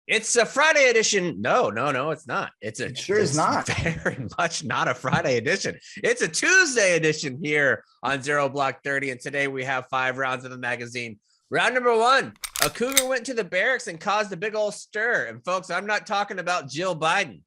It's a Friday edition. No, it's not. It sure is not. Very much not a Friday edition. It's a Tuesday edition here on Zero Block 30. And today we have 5 rounds of the magazine. Round number 1, a cougar went to the barracks and caused a big old stir. And folks, I'm not talking about Jill Biden.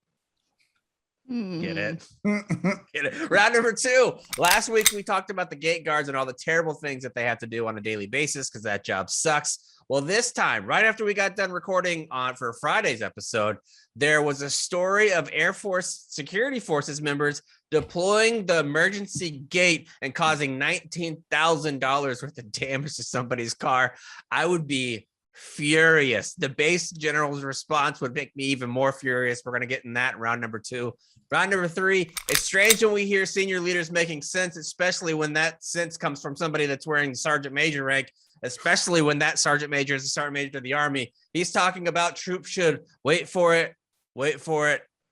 Get it? Get it? Round number 2. Last week, we talked about the gate guards and all the terrible things that they have to do on a daily basis because that job sucks. Well, this time, right after we got done recording for Friday's episode, there was a story of Air Force Security Forces members deploying the emergency gate and causing $19,000 worth of damage to somebody's car. I would be furious. The base general's response would make me even more furious. We're going to get in that in round number 2. Round number 3, it's strange when we hear senior leaders making sense, especially when that sense comes from somebody that's wearing sergeant major rank, especially when that sergeant major is a sergeant major of the Army. He's talking about troops should wait for it,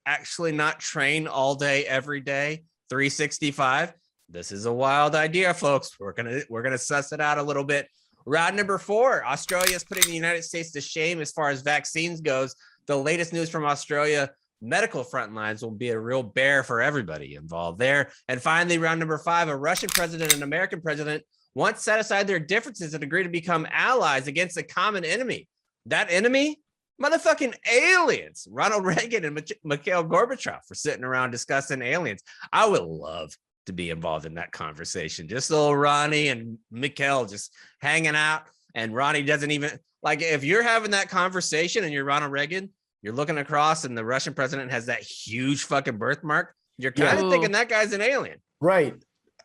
actually not train all day, every day, 365. This is a wild idea, folks. We're gonna suss it out a little bit. Round number 4, Australia is putting the United States to shame as far as vaccines goes. The latest news from Australia, medical frontlines will be a real bear for everybody involved there. And finally, round number 5, a Russian president and American president once set aside their differences and agreed to become allies against a common enemy. That enemy? Motherfucking aliens. Ronald Reagan and Mikhail Gorbachev for sitting around discussing aliens. I would love to be involved in that conversation. Just little Ronnie and Mikhail just hanging out. And Ronnie doesn't even, like, if you're having that conversation and you're Ronald Reagan, you're looking across and the Russian president has that huge fucking birthmark, you're kind of thinking that guy's an alien. Right.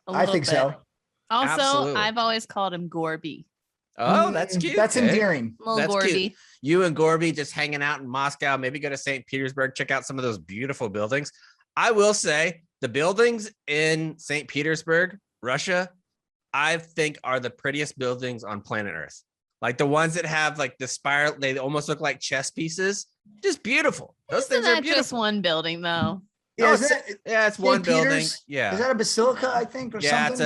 I think so. Also, Absolutely. I've always called him Gorby. Oh, that's cute. That's endearing. Little Gorby. Cute. You and Gorby just hanging out in Moscow, maybe go to St. Petersburg, check out some of those beautiful buildings. I will say the buildings in St. Petersburg, Russia, I think are the prettiest buildings on planet Earth. Like the ones that have like the spiral, they almost look like chess pieces. Just beautiful. Those things are beautiful. Just one building though. Yeah, it's one building. Yeah. Is that a basilica, I think, or something?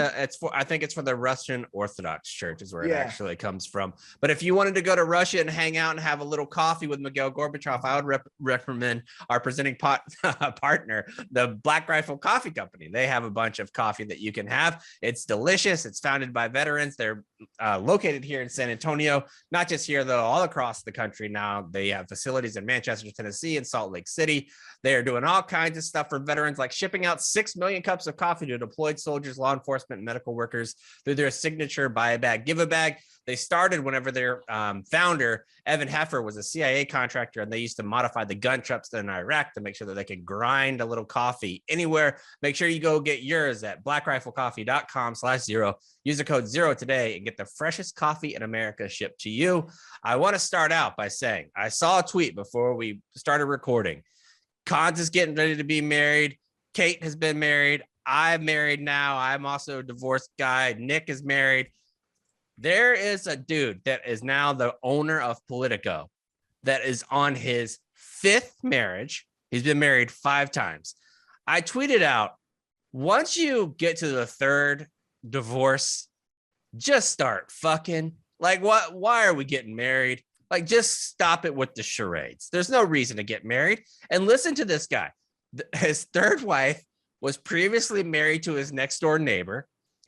I think it's for the Russian Orthodox Church is where it actually comes from. But if you wanted to go to Russia and hang out and have a little coffee with Mikhail Gorbachev, I would recommend our presenting partner, the Black Rifle Coffee Company. They have a bunch of coffee that you can have. It's delicious. It's founded by veterans. They're located here in San Antonio, not just here though, all across the country now. They have facilities in Manchester, Tennessee, and Salt Lake City. They are doing all kinds of stuff for veterans, like shipping out 6 million cups of coffee to deployed soldiers, law enforcement, and medical workers through their signature Buy a Bag, Give a Bag. They started whenever their founder, Evan Heffer, was a CIA contractor, and they used to modify the gun trucks in Iraq to make sure that they could grind a little coffee anywhere. Make sure you go get yours at blackriflecoffee.com/0. Use the code 0 today and get the freshest coffee in America shipped to you. I want to start out by saying I saw a tweet before we started recording. Cons is getting ready to be married. Kate has been married. I'm married now. I'm also a divorced guy. Nick is married. There is a dude that is now the owner of Politico that is on his 5th marriage. He's been married 5 times. I tweeted out, once you get to the 3rd divorce, just start fucking. Like, what? Why are we getting married? Like, just stop it with the charades. There's no reason to get married. And listen to this guy. His 3rd wife was previously married to his next door neighbor.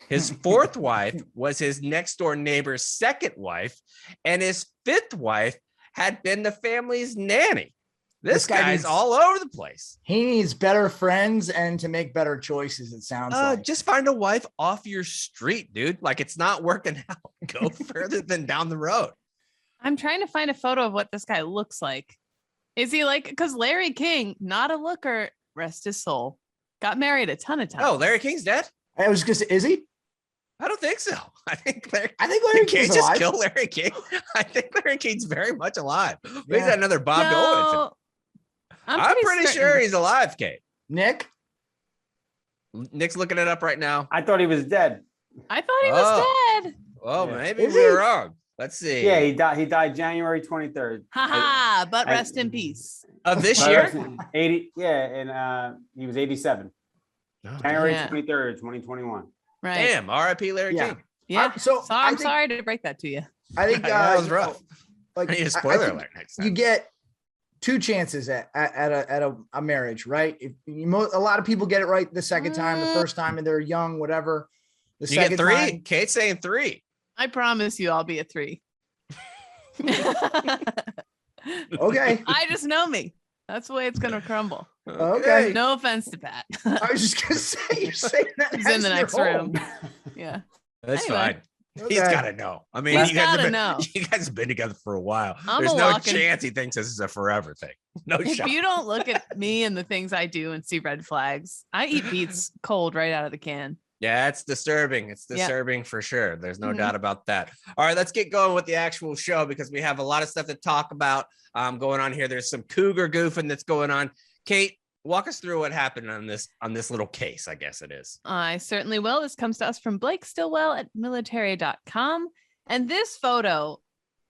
His 4th wife was his next door neighbor's 2nd wife. And his 5th wife had been the family's nanny. This guy's all over the place. He needs better friends and to make better choices, it sounds like. Just find a wife off your street, dude. Like, it's not working out. Go further than down the road. I'm trying to find a photo of what this guy looks like. Is he like, because Larry King, not a looker, rest his soul, got married a ton of times. Oh, Larry King's dead? I was just, is he? I don't think so. I think Larry King just killed Larry King. I think Larry King's very much alive. Yeah. He's got another Bob Dole. I'm pretty sure he's alive, Kate. Nick's looking it up right now. I thought he was dead. I thought he was dead. Well, maybe we were wrong. Let's see. Yeah, he died January 23rd. Haha, but rest in peace. Of this year? 80. Yeah, and he was 87. January 23rd, 2021. Right. Damn, R.I.P. Larry King. Yeah. I'm sorry to break that to you. I think that was rough. Like, I need a spoiler alert next time. You get two chances at a marriage, right? If a lot of people get it right the second time, the first time, and they're young, whatever. The You second get 3. time, Kate's saying 3. I promise you I'll be a 3. okay. I just know me. That's the way it's gonna crumble. Okay. No offense to Pat. I was just gonna say, you're saying that He's in as the you're next home. room. Yeah. That's Anyway. fine. He's Okay. got to know. I mean, He's you guys, gotta have been, know. you guys have been together for a while. I'm There's a no walking- chance he thinks this is a forever thing. No If shot. you don't look at me and the things I do and see red flags, I eat beets cold right out of the can. Yeah, it's disturbing. It's Yeah. disturbing for sure. There's no Mhm. doubt about that. All right, let's get going with the actual show because we have a lot of stuff to talk about going on here. There's some cougar goofing that's going on. Kate, walk us through what happened on this little case, I guess it is. I certainly will. This comes to us from Blake Stillwell at military.com. And this photo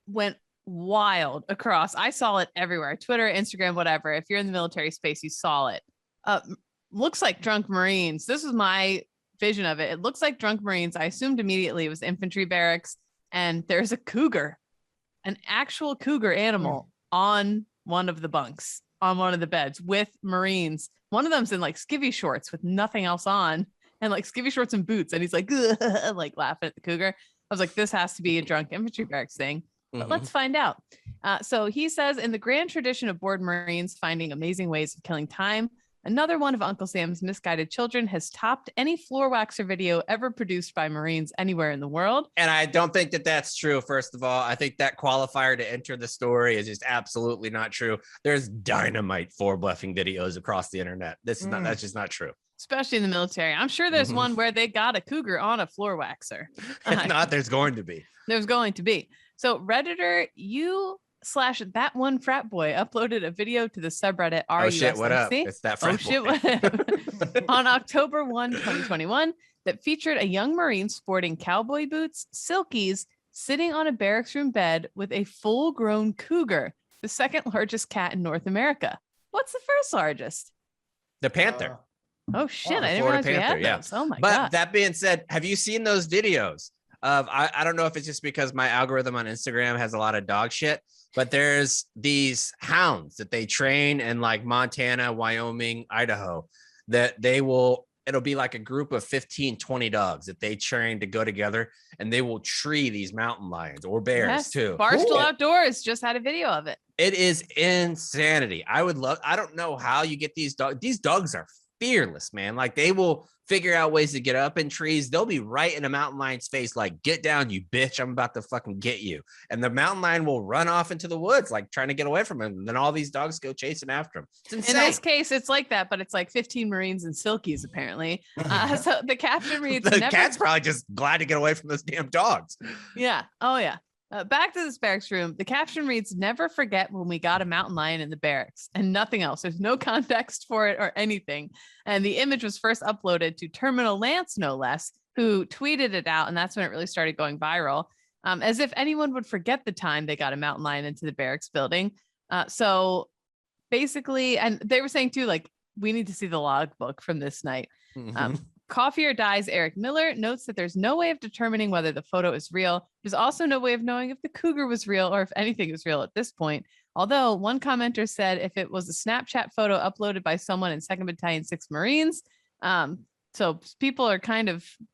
went wild across. I saw it everywhere. Twitter, Instagram, whatever. If you're in the military space, you saw it. Looks like drunk Marines. This was my vision of it. It looks like drunk Marines. I assumed immediately it was infantry barracks. And there's a cougar, an actual cougar animal on one of the bunks, on one of the beds with Marines. One of them's in like skivvy shorts with nothing else on and like skivvy shorts and boots. And he's like, like laughing at the cougar. I was like, this has to be a drunk infantry barracks thing, but let's find out. So he says, in the grand tradition of bored Marines finding amazing ways of killing time, another one of Uncle Sam's misguided children has topped any floor waxer video ever produced by Marines anywhere in the world. And I don't think that that's true. First of all, I think that qualifier to enter the story is just absolutely not true. There's dynamite floor bluffing videos across the internet. This is not, that's just not true. Especially in the military. I'm sure there's one where they got a cougar on a floor waxer. If not, there's going to be. There's going to be. So Redditor, /that one frat boy uploaded a video to the subreddit RUSMC. Oh shit, what up? It's that frat shit, boy. what up? On October 1, 2021, that featured a young Marine sporting cowboy boots, silkies, sitting on a barracks room bed with a full-grown cougar, the second largest cat in North America. What's the first largest? The Panther. Oh shit, the I didn't Florida realize we Panther, had yeah. those. Oh my But god. that being said, have you seen those videos of, I don't know if it's just because my algorithm on Instagram has a lot of dog shit, but there's these hounds that they train in like Montana, Wyoming, Idaho, that it'll be like a group of 15, 20 dogs that they train to go together and they will tree these mountain lions or bears Yes, too. Barstool Outdoors just had a video of it. It is insanity. I don't know how you get these dogs. These dogs are fearless, man. Like they will figure out ways to get up in trees. They'll be right in a mountain lion's face, like, get down, you bitch. I'm about to fucking get you. And the mountain lion will run off into the woods, like trying to get away from him. And then all these dogs go chasing after him. It's insane. In this case, it's like that, but it's like 15 Marines and silkies, apparently. So the caption reads, the never... cat's probably just glad to get away from those damn dogs. Yeah. Oh, yeah. Back to this barracks room. The caption reads, never forget when we got a mountain lion in the barracks, and nothing else. There's no context for it or anything. And the image was first uploaded to Terminal Lance, no less, who tweeted it out. And that's when it really started going viral, as if anyone would forget the time they got a mountain lion into the barracks building. So basically, and they were saying too, like, we need to see the logbook from this night. Coffee or Die's Eric Miller notes that there's no way of determining whether the photo is real. There's also no way of knowing if the cougar was real or if anything is real at this point. Although one commenter said if it was a Snapchat photo uploaded by someone in 2nd Battalion 6 Marines. So people are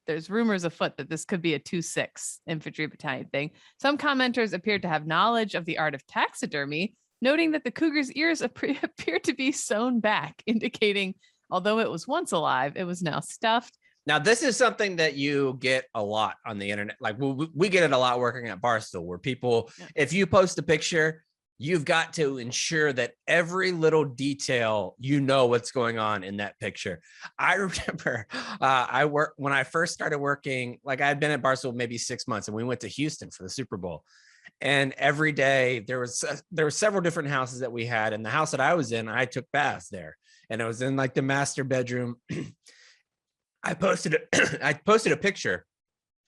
there's rumors afoot that this could be a 2-6 infantry battalion thing. Some commenters appeared to have knowledge of the art of taxidermy, noting that the cougar's ears appear to be sewn back, indicating although it was once alive, it was now stuffed. Now, this is something that you get a lot on the internet. Like we get it a lot working at Barstool, where people, if you post a picture, you've got to ensure that every little detail, you know what's going on in that picture. I remember when I first started working, like I'd been at Barstool maybe 6 months, and we went to Houston for the Super Bowl. And every day there were several different houses that we had. And the house that I was in, I took baths there. And it was in like the master bedroom. I posted a picture,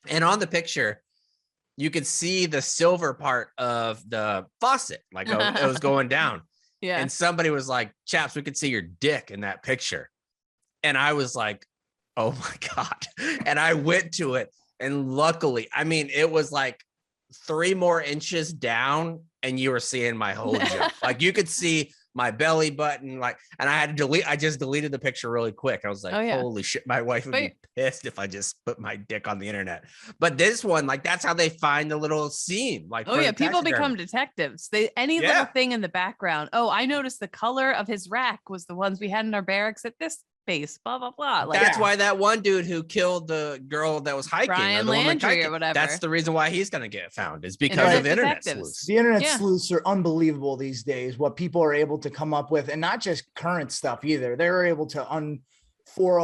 and on the picture, you could see the silver part of the faucet, like it was going down. Yeah. And somebody was like, "Chaps, we could see your dick in that picture." And I was like, "Oh my God." And I went to it, and luckily, I mean, it was like 3 more inches down, and you were seeing my whole junk. Like you could see my belly button, like, and I had to delete. I just deleted the picture really quick. I was like, Oh, yeah. holy shit, my wife would be pissed if I just put my dick on the internet. But this one, like, that's how they find the little scene. Like, Oh for yeah, the people taxidermy. become detectives. They any Yeah. little thing in the background. Oh, I noticed the color of his rack was the ones we had in our barracks at this base. Blah blah blah. Like That's why that one dude who killed the girl that was hiking, Brian the woman Landry hiking, or whatever. that's the reason why he's gonna get found, is because they're of internet detectives. sleuths. The internet Yeah. sleuths are unbelievable these days. What people are able to come up with, and not just current stuff either. They're able to for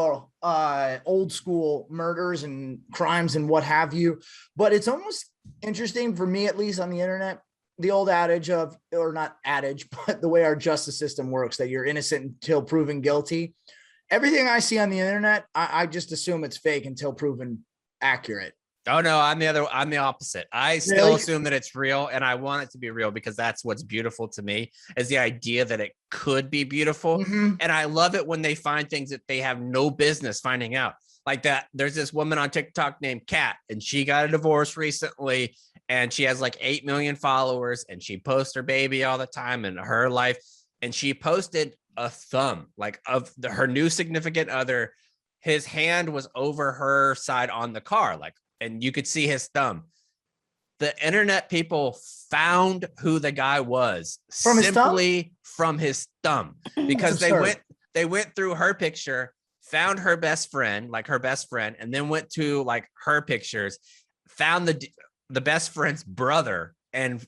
old school murders and crimes and what have you. But it's almost interesting for me, at least on the internet, the old adage of, or not adage, but the way our justice system works, that you're innocent until proven guilty. Everything I see on the internet, I just assume it's fake until proven accurate. Oh no, I'm the opposite. I still Really? assume that it's real, and I want it to be real because that's what's beautiful to me, is the idea that it could be beautiful. Mhm. And I love it when they find things that they have no business finding out. Like that, there's this woman on TikTok named Kat, and she got a divorce recently, and she has like 8 million followers, and she posts her baby all the time and her life. And she posted a thumb, like, of her new significant other. His hand was over her side on the car, like, and you could see his thumb. The internet people found who the guy was From his thumb? simply from his thumb, because That's absurd. they went through her picture, found her best friend, and then went to like her pictures, found the best friend's brother, and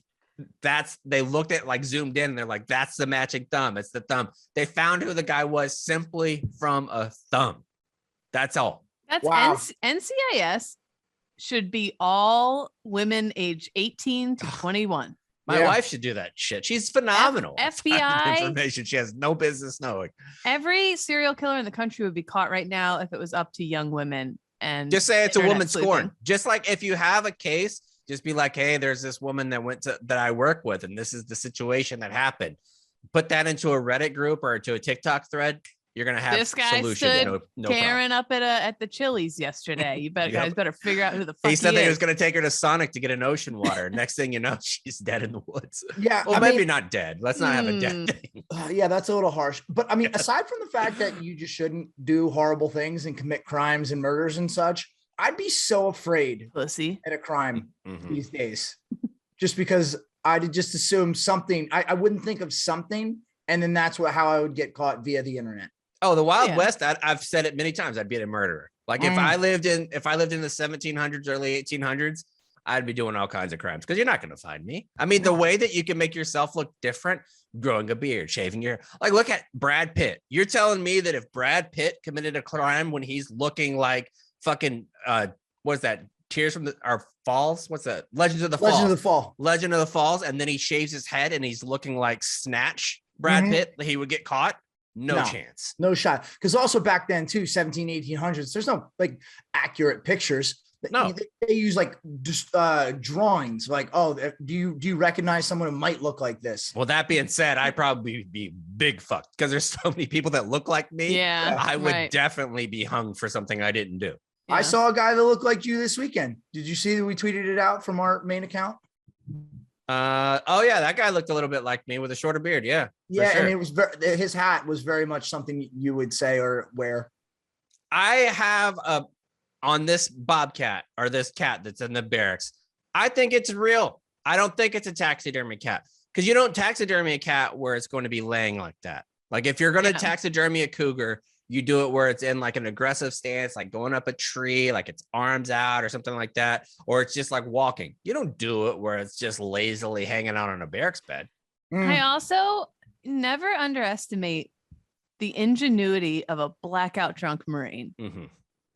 they looked at, like, zoomed in, and they're like, that's the matching thumb. It's the thumb. They found who the guy was simply from a thumb. That's all. That's Wow. NCIS should be all women age 18 to 21. My Yeah. wife should do that shit. She's phenomenal. at finding FBI? information she has no business knowing. Every serial killer in the country would be caught right now if it was up to young women. And Just say it's a internet woman sleuthing. scorn. Just like if you have a case, just be like, hey, there's this woman that I work with, and this is the situation that happened. Put that into a Reddit group or to a TikTok thread. You're gonna have This guy solutions. stood No problem. Karen up at the Chili's yesterday. You Yep. guys better figure out who the fuck He said that he is. was gonna take her to Sonic to get an ocean water. Next thing you know, she's dead in the woods. Yeah. Well, I maybe mean, not dead. Let's not have a dead thing. yeah, that's a little harsh. But I mean, aside from the fact that you just shouldn't do horrible things and commit crimes and murders and such, I'd be so afraid Pussy. at a crime Mhm. these days, just because I'd just assume something. I wouldn't think of something, and then that's how I would get caught via the internet. Oh, the Wild Yeah. West. I've said it many times. I'd be a murderer. Like if I lived in the 1700s, early 1800s, I'd be doing all kinds of crimes because you're not going to find me. I mean, the way that you can make yourself look different, growing a beard, shaving your, like, look at Brad Pitt. You're telling me that if Brad Pitt committed a crime when he's looking like fucking, what's that? Tears from the Falls? What's that? Legends of the Falls. Legend of the Falls. And then he shaves his head and he's looking like Snatch Brad Pitt. He would get caught. No chance. No shot. Because also back then too, 1800s, there's no like accurate pictures. No. They use like just drawings, like, oh, do you recognize someone who might look like this? Well, that being said, I'd probably be big fucked because there's so many people that look like me. Yeah. I would right. definitely be hung for something I didn't do. Yeah. I saw a guy that looked like you this weekend. Did you see that we tweeted it out from our main account? Oh yeah, that guy looked a little bit like me with a shorter beard. Yeah. Yeah, sure. and it was his hat was very much something you would say or wear. I have on this bobcat or this cat that's in the barracks. I think it's real. I don't think it's a taxidermy cat because you don't taxidermy a cat where it's going to be laying like that. Like if you're going to taxidermy a cougar, you do it where it's in like an aggressive stance, like going up a tree, like its arms out or something like that. Or it's just like walking. You don't do it where it's just lazily hanging out on a barracks bed. I also never underestimate the ingenuity of a blackout drunk Marine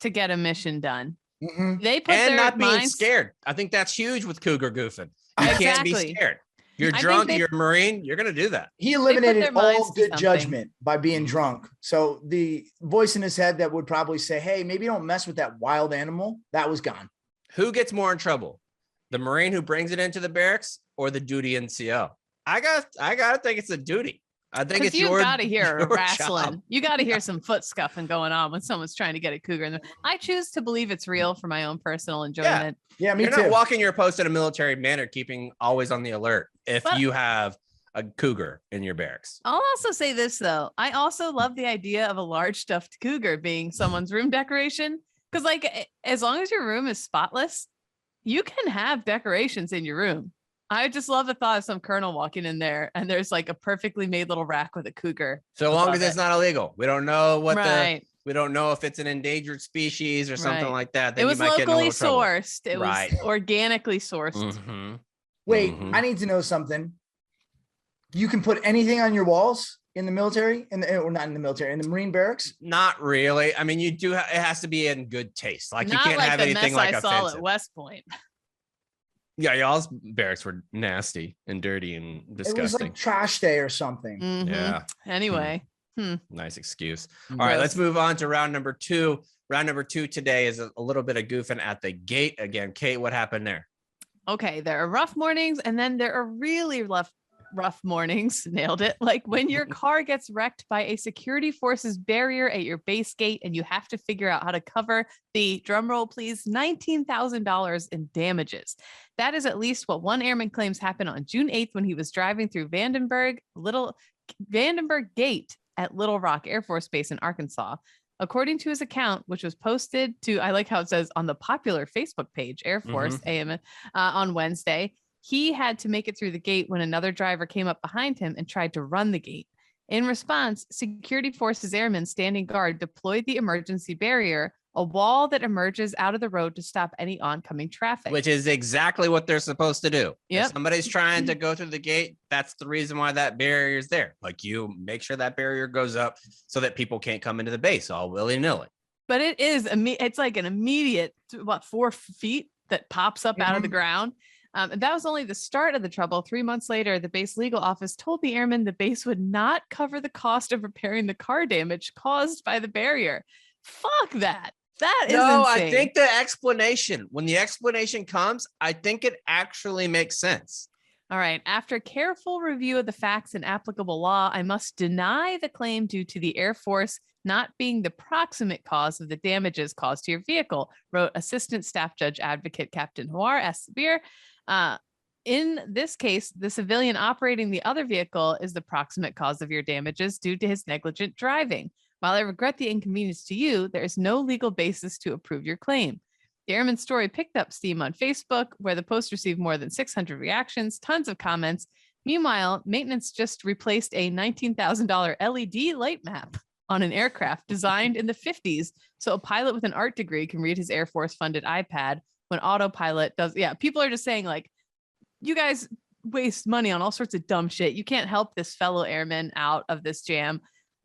to get a mission done. They put and their not being minds... scared. I think that's huge with cougar goofing. You can't Exactly. be scared. You're I drunk, think you're a Marine, you're going to do that. He their eliminated minds all to good something. judgment by being drunk. So the voice in his head that would probably say, hey, maybe don't mess with that wild animal, that was gone. Who gets more in trouble? The Marine who brings it into the barracks or the duty NCO? I gotta think it's a duty. I think it's you your gotta hear your wrestling. job. You gotta hear some foot scuffing going on when someone's trying to get a cougar. And I choose to believe it's real for my own personal enjoyment. Yeah, me You're too. not walking your post in a military manner, keeping always on the alert. If But- you have a cougar in your barracks. I'll also say this though. I also love the idea of a large stuffed cougar being someone's room decoration. Because like as long as your room is spotless, you can have decorations in your room. I just love the thought of some colonel walking in there and there's like a perfectly made little rack with a cougar. So long as it's not illegal. We don't know what we don't know if it's an endangered species or something like that. Then it was locally sourced. It was organically sourced. Mm-hmm. Wait, I need to know something. You can put anything on your walls in the military, or not in the military, in the Marine barracks? Not really. I mean, it has to be in good taste. Like not you can't like have the anything mess like I offensive. saw at West Point. Yeah, y'all's barracks were nasty and dirty and disgusting. It was like trash day or something. Mm-hmm. Yeah. Anyway. Nice excuse. All right, let's move on to round number 2. Round number 2 today is a little bit of goofing at the gate again. Kate, what happened there? Okay, there are rough mornings and then there are really rough mornings. Nailed it. Like when your car gets wrecked by a security forces barrier at your base gate and you have to figure out how to cover the, drum roll please, $19,000 in damages. That is at least what one airman claims happened on June 8th when he was driving through Vandenberg Gate at Little Rock Air Force Base in Arkansas. According to his account, which was posted to, I like how it says on the popular Facebook page, Air Force AM, on Wednesday, he had to make it through the gate when another driver came up behind him and tried to run the gate. In response, security forces airmen standing guard deployed the emergency barrier, a wall that emerges out of the road to stop any oncoming traffic. Which is exactly what they're supposed to do. Yep. If somebody's trying to go through the gate, that's the reason why that barrier is there. Like you make sure that barrier goes up so that people can't come into the base all willy-nilly. But it's like an immediate, 4 feet that pops up out of the ground. And that was only the start of the trouble. 3 months later, the base legal office told the airmen the base would not cover the cost of repairing the car damage caused by the barrier. Fuck that. That is insane. I think when the explanation comes, I think it actually makes sense. All right. After careful review of the facts and applicable law, I must deny the claim due to the Air Force not being the proximate cause of the damages caused to your vehicle, wrote Assistant Staff Judge Advocate Captain Hawar S. Sabir. In this case, the civilian operating the other vehicle is the proximate cause of your damages due to his negligent driving. While I regret the inconvenience to you, there is no legal basis to approve your claim. The airman's story picked up steam on Facebook, where the post received more than 600 reactions, tons of comments. Meanwhile, maintenance just replaced a $19,000 LED light map on an aircraft designed in the 50s, so a pilot with an art degree can read his Air Force-funded iPad when autopilot does. Yeah, people are just saying, like, you guys waste money on all sorts of dumb shit. You can't help this fellow airman out of this jam.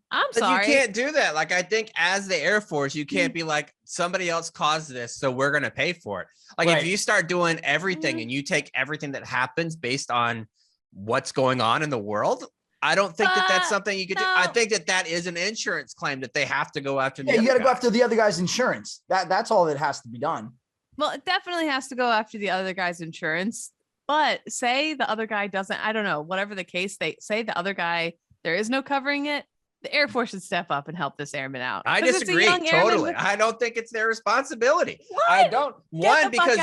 I'm sorry. You can't do that. Like, I think as the Air Force, you can't be like, somebody else caused this, so we're going to pay for it. Like, if you start doing everything and you take everything that happens based on what's going on in the world, I don't think that that's something you could do. I think that is an insurance claim that they have to go after. You got to go after the other guy's insurance. That's all that has to be done. Well, it definitely has to go after the other guy's insurance. But say the other guy doesn't, I don't know, whatever the case, they say the other guy, there is no covering it. The Air Force should step up and help this airman out. I disagree totally. I don't think it's their responsibility. What? I don't. One, because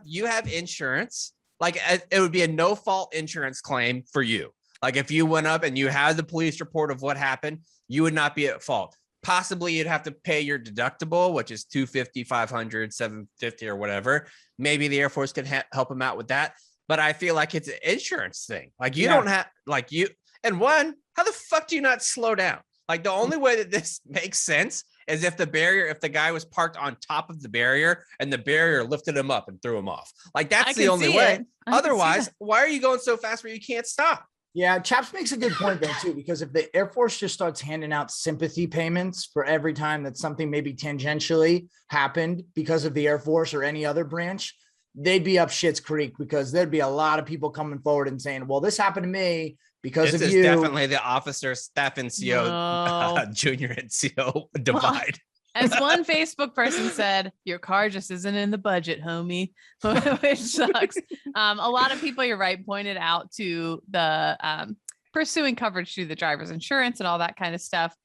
you have insurance. Like, it would be a no fault insurance claim for you. Like, if you went up and you had the police report of what happened, you would not be at fault. Possibly you'd have to pay your deductible, which is $250, $500, $750 or whatever. Maybe the Air Force could help them out with that. But I feel like it's an insurance thing. Like, you don't have, like, you, and one, how the fuck do you not slow down? Like, the only way that this makes sense is if the guy was parked on top of the barrier and the barrier lifted him up and threw him off. Like, that's the only way. Otherwise, why are you going so fast where you can't stop? Yeah, Chaps makes a good point there too, because if the Air Force just starts handing out sympathy payments for every time that something maybe tangentially happened because of the Air Force or any other branch, they'd be up shit's creek, because there'd be a lot of people coming forward and saying, well, this happened to me because of you. This is definitely the officer, staff NCO, junior NCO divide. As one Facebook person said, your car just isn't in the budget, homie, which sucks. A lot of people, you're right, pointed out to the pursuing coverage through the driver's insurance and all that kind of stuff.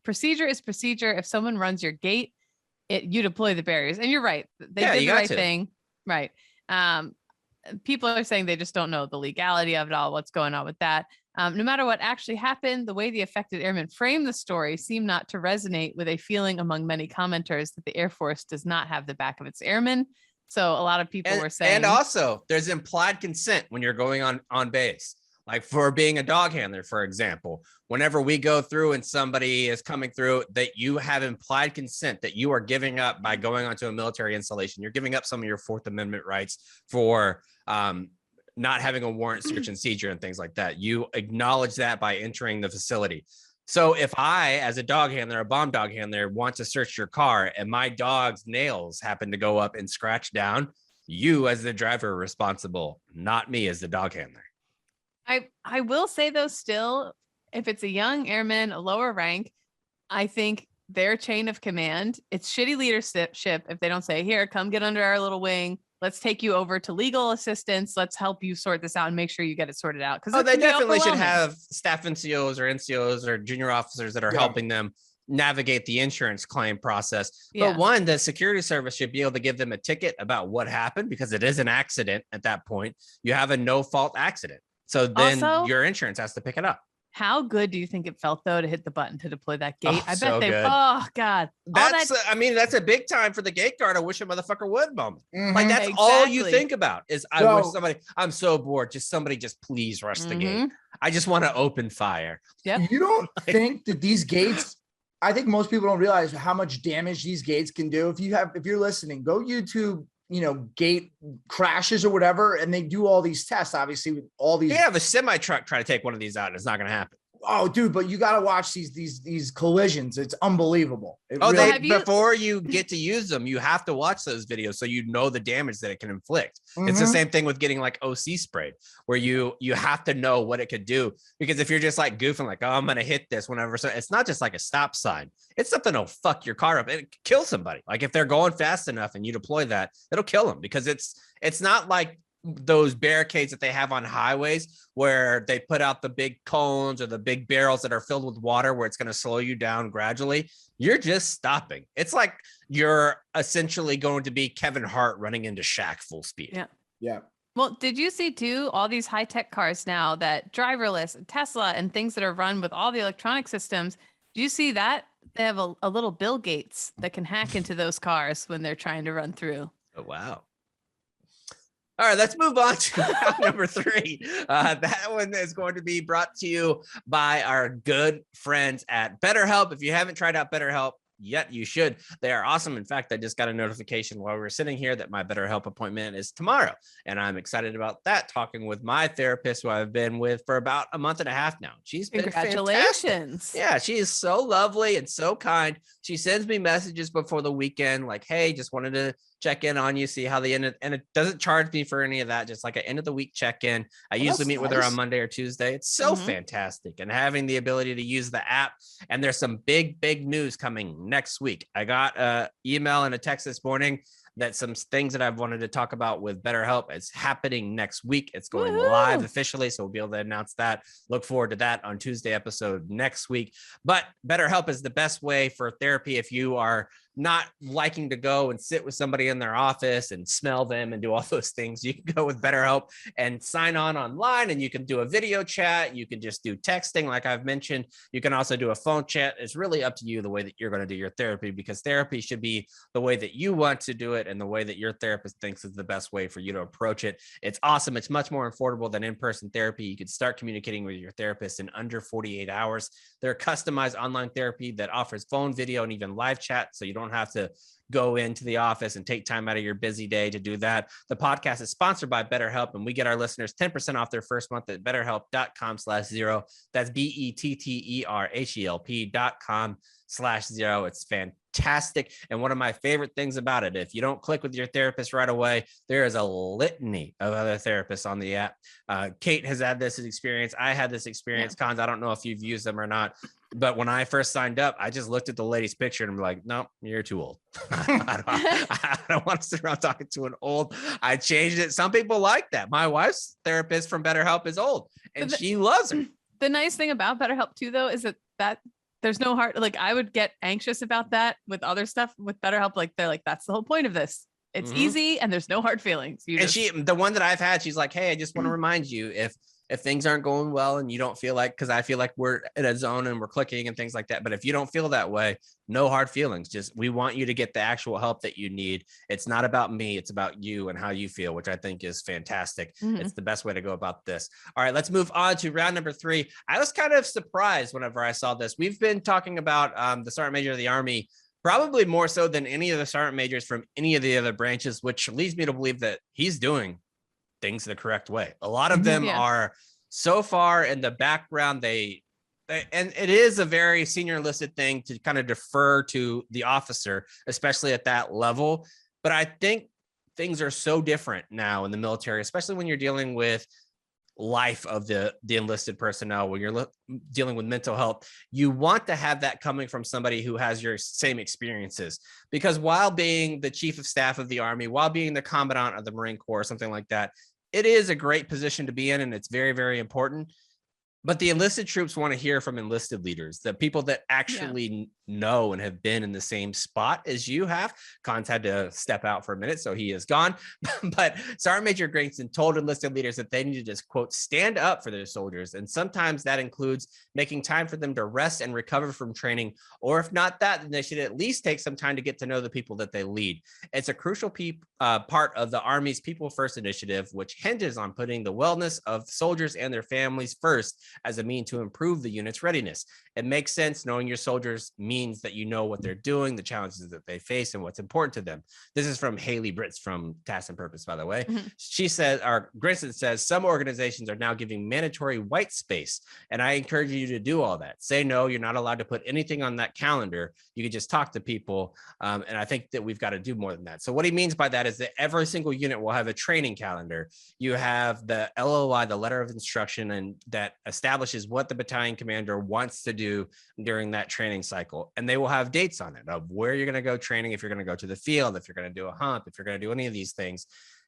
Procedure is procedure. If someone runs your gate, you deploy the barriers. And you're right. They did the right thing. Right. people are saying they just don't know the legality of it all, what's going on with that. No matter what actually happened, the way the affected airmen framed the story seemed not to resonate with a feeling among many commenters that the Air Force does not have the back of its airmen. So a lot of people were saying, and also there's implied consent when you're going on base. Like for being a dog handler, for example, whenever we go through and somebody is coming through, that you have implied consent that you are giving up by going onto a military installation. You're giving up some of your Fourth Amendment rights for not having a warrant, search and seizure and things like that. You acknowledge that by entering the facility. So if I, as a dog handler, a bomb dog handler, want to search your car and my dog's nails happen to go up and scratch down, you as the driver are responsible, not me as the dog handler. I will say though, still, if it's a young airman, a lower rank, I think their chain of command, it's shitty leadership if they don't say, here, come get under our little wing. Let's take you over to legal assistance. Let's help you sort this out and make sure you get it sorted out. Because they definitely should have staff NCOs or NCOs or junior officers that are helping them navigate the insurance claim process. But one, the security service should be able to give them a ticket about what happened, because it is an accident at that point. You have a no-fault accident. So then also, your insurance has to pick it up. How good do you think it felt though to hit the button to deploy that gate? I bet they. Good. Oh God, that's. I mean, that's a big time for the gate guard. I wish a motherfucker would moment. Like that's all you think about is I wish somebody. I'm so bored. Just somebody, just please rush the gate. I just want to open fire. Yeah. You don't think that these gates? I think most people don't realize how much damage these gates can do. If you're listening, go YouTube. Gate crashes or whatever, and they do all these tests. Obviously, with all these, you have a semi truck try to take one of these out, and it's not going to happen. Oh, dude, but you got to watch these collisions. It's unbelievable. Before you get to use them, you have to watch those videos so you know the damage that it can inflict. It's the same thing with getting like OC sprayed, where you have to know what it could do, because if you're just like goofing, like, oh, I'm gonna hit this whenever, so it's not just like a stop sign. It's something that'll fuck your car up. It could kill somebody. Like if they're going fast enough and you deploy that, it'll kill them, because it's not like those barricades that they have on highways where they put out the big cones or the big barrels that are filled with water where it's going to slow you down gradually. You're just stopping. It's like you're essentially going to be Kevin Hart running into Shaq full speed. Yeah. Well, did you see too, all these high-tech cars now that driverless, Tesla and things that are run with all the electronic systems? Do you see that? They have a little Bill Gates that can hack into those cars when they're trying to run through. Oh, wow. All right, let's move on to round number 3. That one is going to be brought to you by our good friends at BetterHelp. If you haven't tried out BetterHelp yet, you should. They are awesome. In fact, I just got a notification while we were sitting here that my BetterHelp appointment is tomorrow, and I'm excited about that, talking with my therapist, who I've been with for about a month and a half now. She's been Congratulations. Fantastic. Yeah, she is so lovely and so kind. She sends me messages before the weekend like, hey, just wanted to check in on you, see how the end of, and it doesn't charge me for any of that, just like an end of the week check-in. I usually meet with her on Monday or Tuesday. It's so fantastic. And having the ability to use the app, and there's some big news coming next week. I got an email and a text this morning that some things that I've wanted to talk about with BetterHelp is happening next week. It's going live officially, so we'll be able to announce that. Look forward to that on Tuesday episode next week. But BetterHelp is the best way for therapy if you are not liking to go and sit with somebody in their office and smell them and do all those things. You can go with BetterHelp and sign on online, and you can do a video chat. You can just do texting, like I've mentioned. You can also do a phone chat. It's really up to you the way that you're going to do your therapy, because therapy should be the way that you want to do it and the way that your therapist thinks is the best way for you to approach it. It's awesome. It's much more affordable than in-person therapy. You can start communicating with your therapist in under 48 hours. They're customized online therapy that offers phone, video, and even live chat, so you don't have to go into the office and take time out of your busy day to do that. The podcast is sponsored by BetterHelp, and we get our listeners 10% off their first month at betterhelp.com/0. That's BetterHelp.com/0. It's fantastic. And one of my favorite things about it, if you don't click with your therapist right away, there is a litany of other therapists on the app. Kate has had this experience. I had this experience. Cons, I don't know if you've used them or not, but when I first signed up, I just looked at the lady's picture and I'm like, no, you're too old. I don't want to sit around talking to an old. I changed it. Some people like that. My wife's therapist from BetterHelp is old, and she loves her. The nice thing about BetterHelp too, though, is that there's no hard, like I would get anxious about that with other stuff with BetterHelp. Like they're like, that's the whole point of this. It's Mhm. easy and there's no hard feelings. You And just, the one that I've had, she's like, hey, I just want to remind you if things aren't going well and you don't feel like, because I feel like we're in a zone and we're clicking and things like that. But if you don't feel that way, no hard feelings. Just we want you to get the actual help that you need. It's not about me. It's about you and how you feel, which I think is fantastic. Mhm. It's the best way to go about this. All right, let's move on to round number 3. I was kind of surprised whenever I saw this. We've been talking about the Sergeant Major of the Army probably more so than any of the sergeant majors from any of the other branches, which leads me to believe that he's doing things the correct way. A lot of them Yeah. are so far in the background. And it is a very senior enlisted thing to kind of defer to the officer, especially at that level. But I think things are so different now in the military, especially when you're dealing with life of the enlisted personnel, when you're dealing with mental health. You want to have that coming from somebody who has your same experiences, because while being the chief of staff of the Army, while being the commandant of the Marine Corps, something like that, it is a great position to be in, and it's very, very important. But the enlisted troops want to hear from enlisted leaders, the people that actually know and have been in the same spot as you have. Khan's had to step out for a minute, so he is gone. But Sergeant Major Grayson told enlisted leaders that they need to just, quote, stand up for their soldiers. And sometimes that includes making time for them to rest and recover from training. Or if not that, then they should at least take some time to get to know the people that they lead. It's a crucial part of the Army's People First initiative, which hinges on putting the wellness of soldiers and their families first as a mean to improve the unit's readiness. It makes sense. Knowing your soldiers means that you know what they're doing, the challenges that they face, and what's important to them. This is from Haley Britz from Task and Purpose, by the way. Mhm. She said, or Grinson says, some organizations are now giving mandatory white space, and I encourage you to do all that. Say no, you're not allowed to put anything on that calendar. You can just talk to people, and I think that we've got to do more than that. So what he means by that is that every single unit will have a training calendar. You have the LOI, the letter of instruction, and that establishes what the battalion commander wants to do during that training cycle. And they will have dates on it of where you're going to go training, if you're going to go to the field, if you're going to do a hump, if you're going to do any of these things.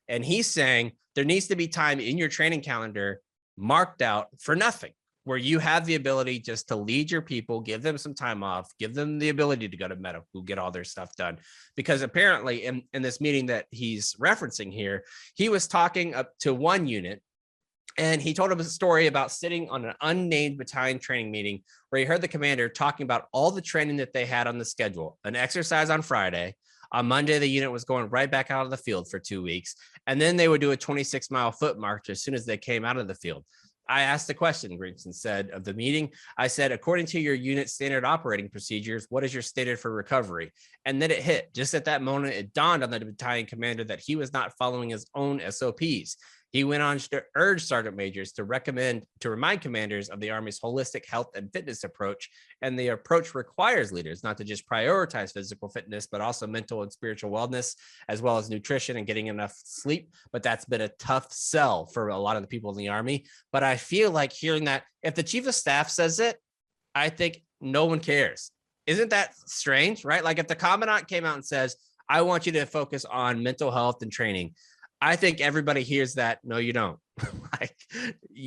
And he's saying there needs to be time in your training calendar marked out for nothing, where you have the ability just to lead your people, give them some time off, give them the ability to go to medical, get all their stuff done. Because apparently in this meeting that he's referencing here, he was talking up to one unit, and he told him a story about sitting on an unnamed battalion training meeting where he heard the commander talking about all the training that they had on the schedule, an exercise on Friday. On Monday, the unit was going right back out of the field for 2 weeks. And then they would do a 26-mile foot march as soon as they came out of the field. I asked the question, Grinson said, of the meeting. I said, according to your unit standard operating procedures, what is your standard for recovery? And then it hit. Just at that moment, it dawned on the battalion commander that he was not following his own SOPs. He went on to urge sergeant majors to remind commanders of the Army's holistic health and fitness approach. And the approach requires leaders not to just prioritize physical fitness, but also mental and spiritual wellness, as well as nutrition and getting enough sleep. But that's been a tough sell for a lot of the people in the Army. But I feel like hearing that, if the chief of staff says it, I think no one cares. Isn't that strange, right? Like if the commandant came out and says, I want you to focus on mental health and training, I think everybody hears that. No, you don't. Like,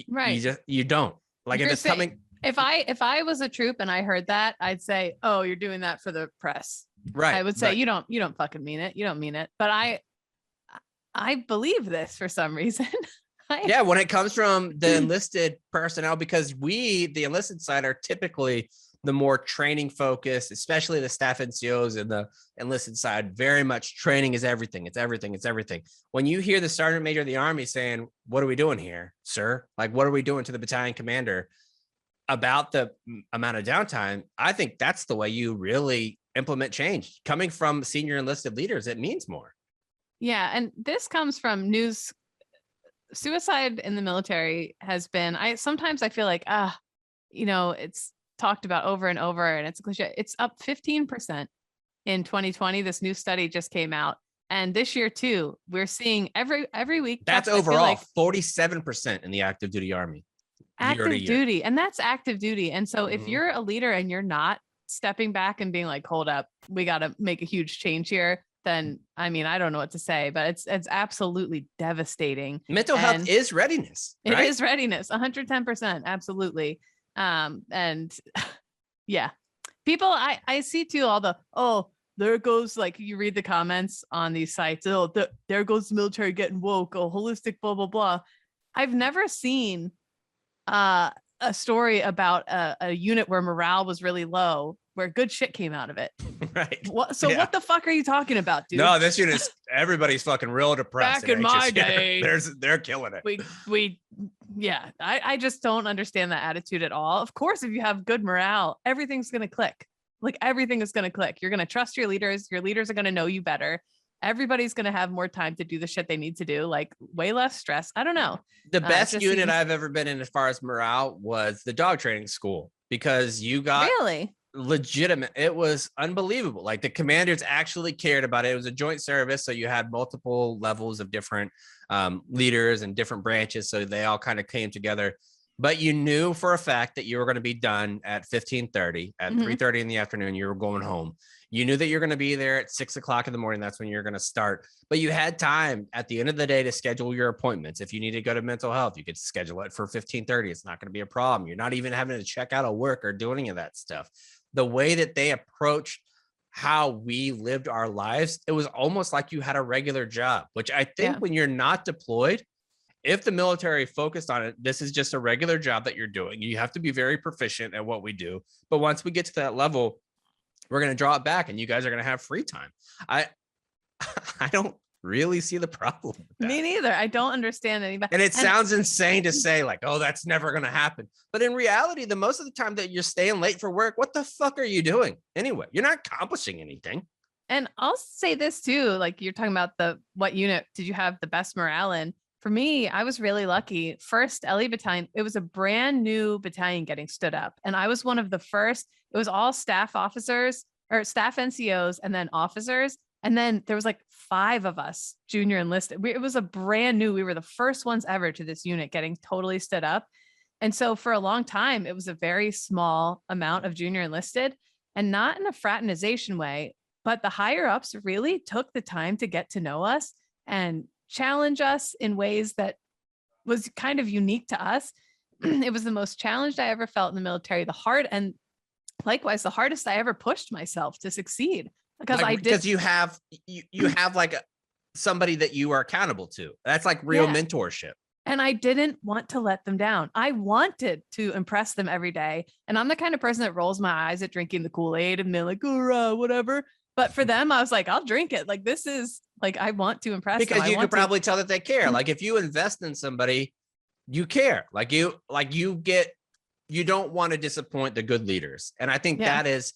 Right. you don't. Like if it's coming. If I was a troop and I heard that, I'd say, oh, you're doing that for the press. Right. I would say, right. you don't fucking mean it. You don't mean it. But I believe this for some reason. Yeah, when it comes from the enlisted personnel, because the enlisted side, are typically the more training focused, especially the staff NCOs and the enlisted side. Very much training is everything. It's everything. It's everything. When you hear the sergeant major of the Army saying, what are we doing here, sir? Like, what are we doing to the battalion commander about the amount of downtime? I think that's the way you really implement change. Coming from senior enlisted leaders, it means more. Yeah. And this comes from news. Suicide in the military has been, sometimes I feel like, it's talked about over and over, and it's a cliche. It's up 15% in 2020. This new study just came out, and this year too, we're seeing every week. That's overall like 47% in the active duty Army. Active duty, and that's active duty. And so if Mhm. you're a leader and you're not stepping back and being like, hold up, we got to make a huge change here, then I mean, I don't know what to say, but it's absolutely devastating. Mental health is readiness. It right? is readiness, 110%. Absolutely. And yeah, people, I see too, all the, there goes, like, you read the comments on these sites, oh, there goes the military getting woke, oh, holistic, blah, blah, blah. I've never seen a story about a unit where morale was really low, where good shit came out of it. Right. What what the fuck are you talking about, dude? No, this unit's everybody's fucking real depressed. Back in my day, they're killing it. I just don't understand that attitude at all. Of course, if you have good morale, everything's gonna click. Like, everything is gonna click. You're gonna trust your leaders. Your leaders are gonna know you better. Everybody's gonna have more time to do the shit they need to do, like way less stress. I don't know. The best unit I've ever been in as far as morale was the dog training school, because you got really legitimate. It was unbelievable. Like, the commanders actually cared about it. It was a joint service, so you had multiple levels of different leaders and different branches, so they all kind of came together. But you knew for a fact that you were going to be done at 15:30. At 3:30 in the afternoon, you were going home. You knew that you're going to be there at 6 o'clock in the morning. That's when you're going to start. But you had time at the end of the day to schedule your appointments. If you need to go to mental health, you could schedule it for 15:30. It's not going to be a problem. You're not even having to check out of work or do any of that stuff. The way that they approached how we lived our lives, it was almost like you had a regular job, which I think when you're not deployed, if the military focused on it, this is just a regular job that you're doing. You have to be very proficient at what we do. But once we get to that level, we're going to draw it back and you guys are going to have free time. I don't really see the problem with that. Me neither. I don't understand anybody. And it sounds insane to say, like, oh, that's never going to happen. But in reality, the most of the time that you're staying late for work, what the fuck are you doing anyway? You're not accomplishing anything. And I'll say this too, like, you're talking about what unit did you have the best morale in? For me, I was really lucky. First LE battalion, it was a brand new battalion getting stood up. And I was one of the first. It was all staff officers or staff NCOs and then officers. And then there was like 5 of us junior enlisted. It was a brand new, we were the first ones ever to this unit getting totally stood up. And so for a long time, it was a very small amount of junior enlisted, and not in a fraternization way, but the higher ups really took the time to get to know us and challenge us in ways that was kind of unique to us. It was the most challenged I ever felt in the military, and likewise, the hardest I ever pushed myself to succeed, because you have like somebody that you are accountable to. That's like real mentorship. And I didn't want to let them down. I wanted to impress them every day. And I'm the kind of person that rolls my eyes at drinking the Kool-Aid and they're like, oh, whatever. But for them, I was like, I'll drink it. Like, this is like, I want to impress them. Because you could probably tell that they care. Like, if you invest in somebody, you care. You don't want to disappoint the good leaders. And I think that is,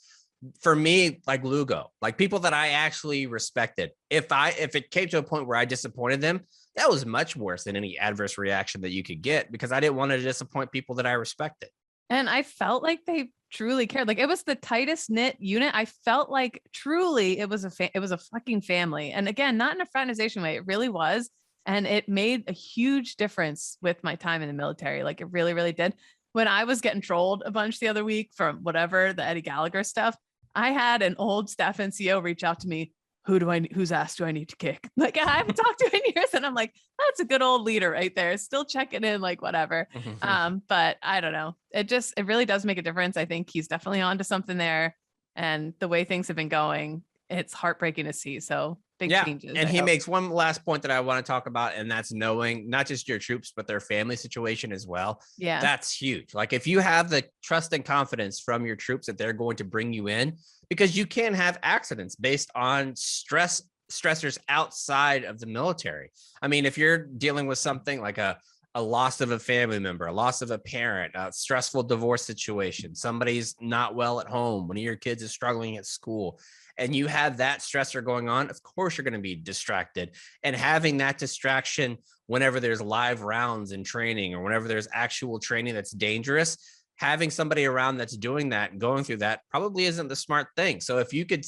for me, like Lugo, like people that I actually respected. If it came to a point where I disappointed them, that was much worse than any adverse reaction that you could get, because I didn't want to disappoint people that I respected. And I felt like they truly cared. Like, it was the tightest knit unit. I felt like truly it was a fucking family. And again, not in a fraternization way. It really was. And it made a huge difference with my time in the military. Like, it really, really did. When I was getting trolled a bunch the other week from whatever, the Eddie Gallagher stuff, I had an old staff NCO reach out to me. Whose ass do I need to kick? Like, I haven't talked to in years. And I'm like, that's a good old leader right there. Still checking in, like, whatever. But I don't know. It really does make a difference. I think he's definitely onto something there. And the way things have been going, it's heartbreaking to see. So big changes. And he makes one last point that I want to talk about, and that's knowing not just your troops, but their family situation as well. Yeah. That's huge. Like, if you have the trust and confidence from your troops that they're going to bring you in, because you can have accidents based on stressors outside of the military. I mean, if you're dealing with something like a loss of a family member, a loss of a parent, a stressful divorce situation, somebody's not well at home, one of your kids is struggling at school, and you have that stressor going on, of course you're going to be distracted. And having that distraction whenever there's live rounds in training, or whenever there's actual training that's dangerous, having somebody around that's doing that and going through that probably isn't the smart thing. So if you could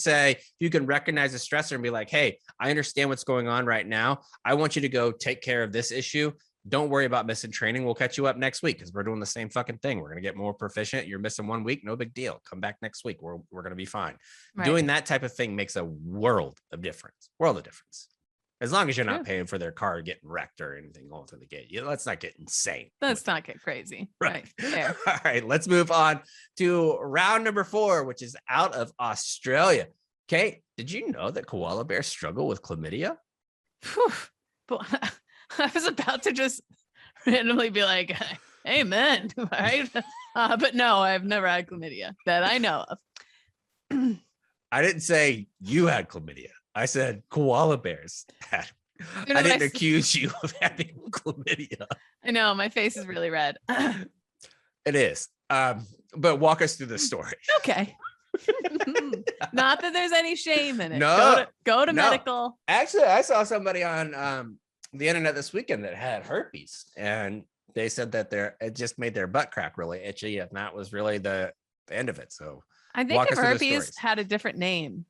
recognize a stressor and be like, hey, I understand what's going on right now. I want you to go take care of this issue. Don't worry about missing training. We'll catch you up next week, because we're doing the same fucking thing. We're going to get more proficient. You're missing 1 week. No big deal. Come back next week. We're going to be fine. Right. Doing that type of thing makes a world of difference. As long as you're not paying for their car getting wrecked or anything going through the gate. Let's not get insane. Let's not get crazy. Right. All right. Let's move on to round number 4, which is out of Australia. Kate, did you know that koala bears struggle with chlamydia? Phew. But I was about to just randomly be like, amen. Right. But no, I've never had chlamydia that I know of. I didn't say you had chlamydia. I said koala bears had. You know I what I didn't s- accuse you of having chlamydia. I know my face is really red. It is. But walk us through the story. Okay. Not that there's any shame in it. No, go to no. medical. Actually, I saw somebody on the internet this weekend that had herpes, and they said that it just made their butt crack really itchy, and that was really the end of it. So, I think walk if us through the herpes stories. had a different name,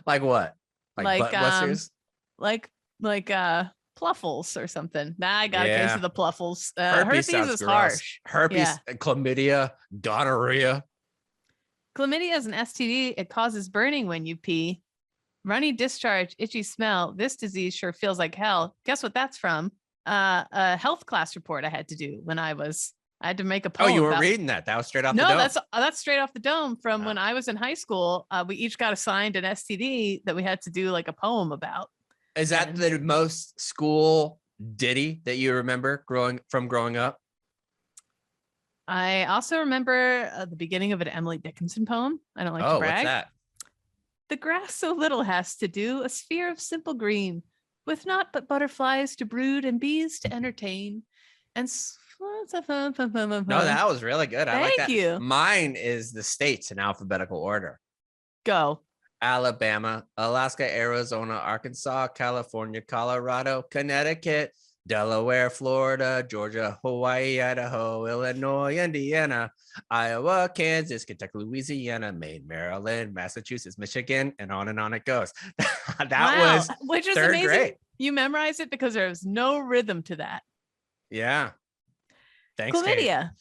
Like what? Like, butt blisters? like pluffles or something. Nah, I got a case Yeah. of the pluffles. Herpes Herpes sounds is gross. harsh. Herpes, Yeah. chlamydia, gonorrhea. Chlamydia is an STD. It causes burning when you pee, runny discharge, itchy smell. This disease sure feels like hell. Guess what that's from? A health class report I had to do when I had to make a Oh, poem. you were about- reading that? That was straight off the No, dome. that's straight off the dome from Wow. when I was in high school. We each got assigned an STD that we had to do like a poem about. Is that and- the most school ditty that you remember growing up? I also remember the beginning of an Emily Dickinson poem. I don't like to Oh, brag. what's that? The grass so little has to do, a sphere of simple green, with naught but butterflies to brood and bees to entertain. And No, that was really good. I like Thank that. you. Mine is the states in alphabetical order: Go. Alabama, Alaska, Arizona, Arkansas, California, Colorado, Connecticut, Delaware, Florida, Georgia, Hawaii, Idaho, Illinois, Indiana, Iowa, Kansas, Kentucky, Louisiana, Maine, Maryland, Massachusetts, Michigan, and on it goes. That Wow, was which is third amazing. grade. You memorized it because there was no rhythm to that. Yeah. Thanks, Kate. Chlamydia.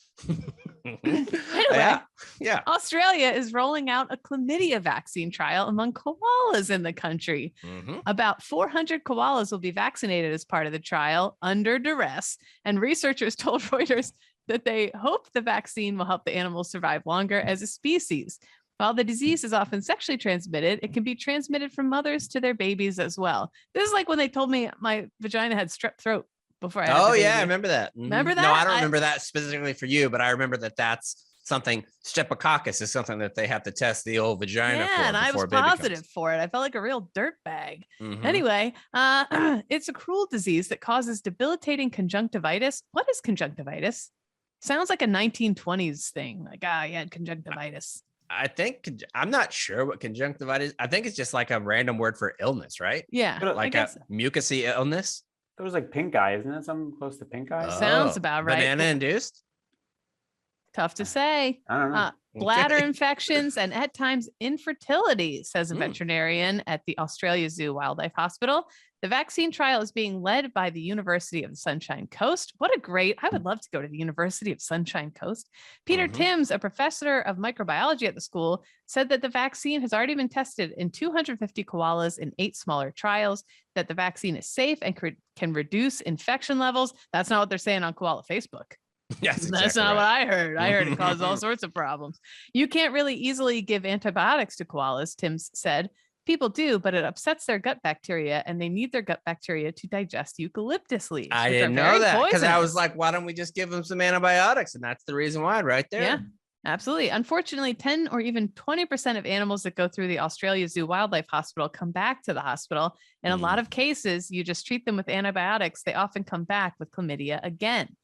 Yeah. Australia is rolling out a chlamydia vaccine trial among koalas in the country. Mhm. About 400 koalas will be vaccinated as part of the trial under duress. And researchers told Reuters that they hope the vaccine will help the animals survive longer as a species. While the disease is often sexually transmitted, it can be transmitted from mothers to their babies as well. This is like when they told me my vagina had strep throat before I had Oh the yeah, I baby. remember that. Mhm. Remember No, I that? don't I- remember that specifically for you, but I remember that that's something. Streptococcus is something that they have to test the old vagina for. Yeah, and I before was a baby comes. positive for it. I felt like a real dirtbag. Mhm. Anyway, it's a cruel disease that causes debilitating conjunctivitis. What is conjunctivitis? Sounds like a 1920s thing. Like, you had conjunctivitis. I think I'm not sure what conjunctivitis. I think it's just like a random word for illness, right? Yeah, But, I Like a guess mucousy illness. There was like pink eye, isn't that something close to pink eye? Sounds about right. Banana induced. tough to say. I don't know. Bladder Okay. infections and at times infertility, says a Hmm. veterinarian at the Australia Zoo Wildlife Hospital. The vaccine trial is being led by the University of the Sunshine Coast. I would love to go to the University of Sunshine Coast. Peter Mhm. Timms, a professor of microbiology at the school, said that the vaccine has already been tested in 250 koalas in 8 smaller trials, that the vaccine is safe and can reduce infection levels. That's not what they're saying on koala Facebook. Yes, That's exactly not right. what I heard. I heard it caused all sorts of problems. You can't really easily give antibiotics to koalas, Timms said. People do, but it upsets their gut bacteria, and they need their gut bacteria to digest eucalyptus leaves. I which are didn't know very that because I was poisonous. like, why don't we just give them some antibiotics? And that's the reason why, right there. Yeah, absolutely. Unfortunately, 10 or even 20% of animals that go through the Australia Zoo Wildlife Hospital come back to the hospital. In a lot of cases, you just treat them with antibiotics. They often come back with chlamydia again.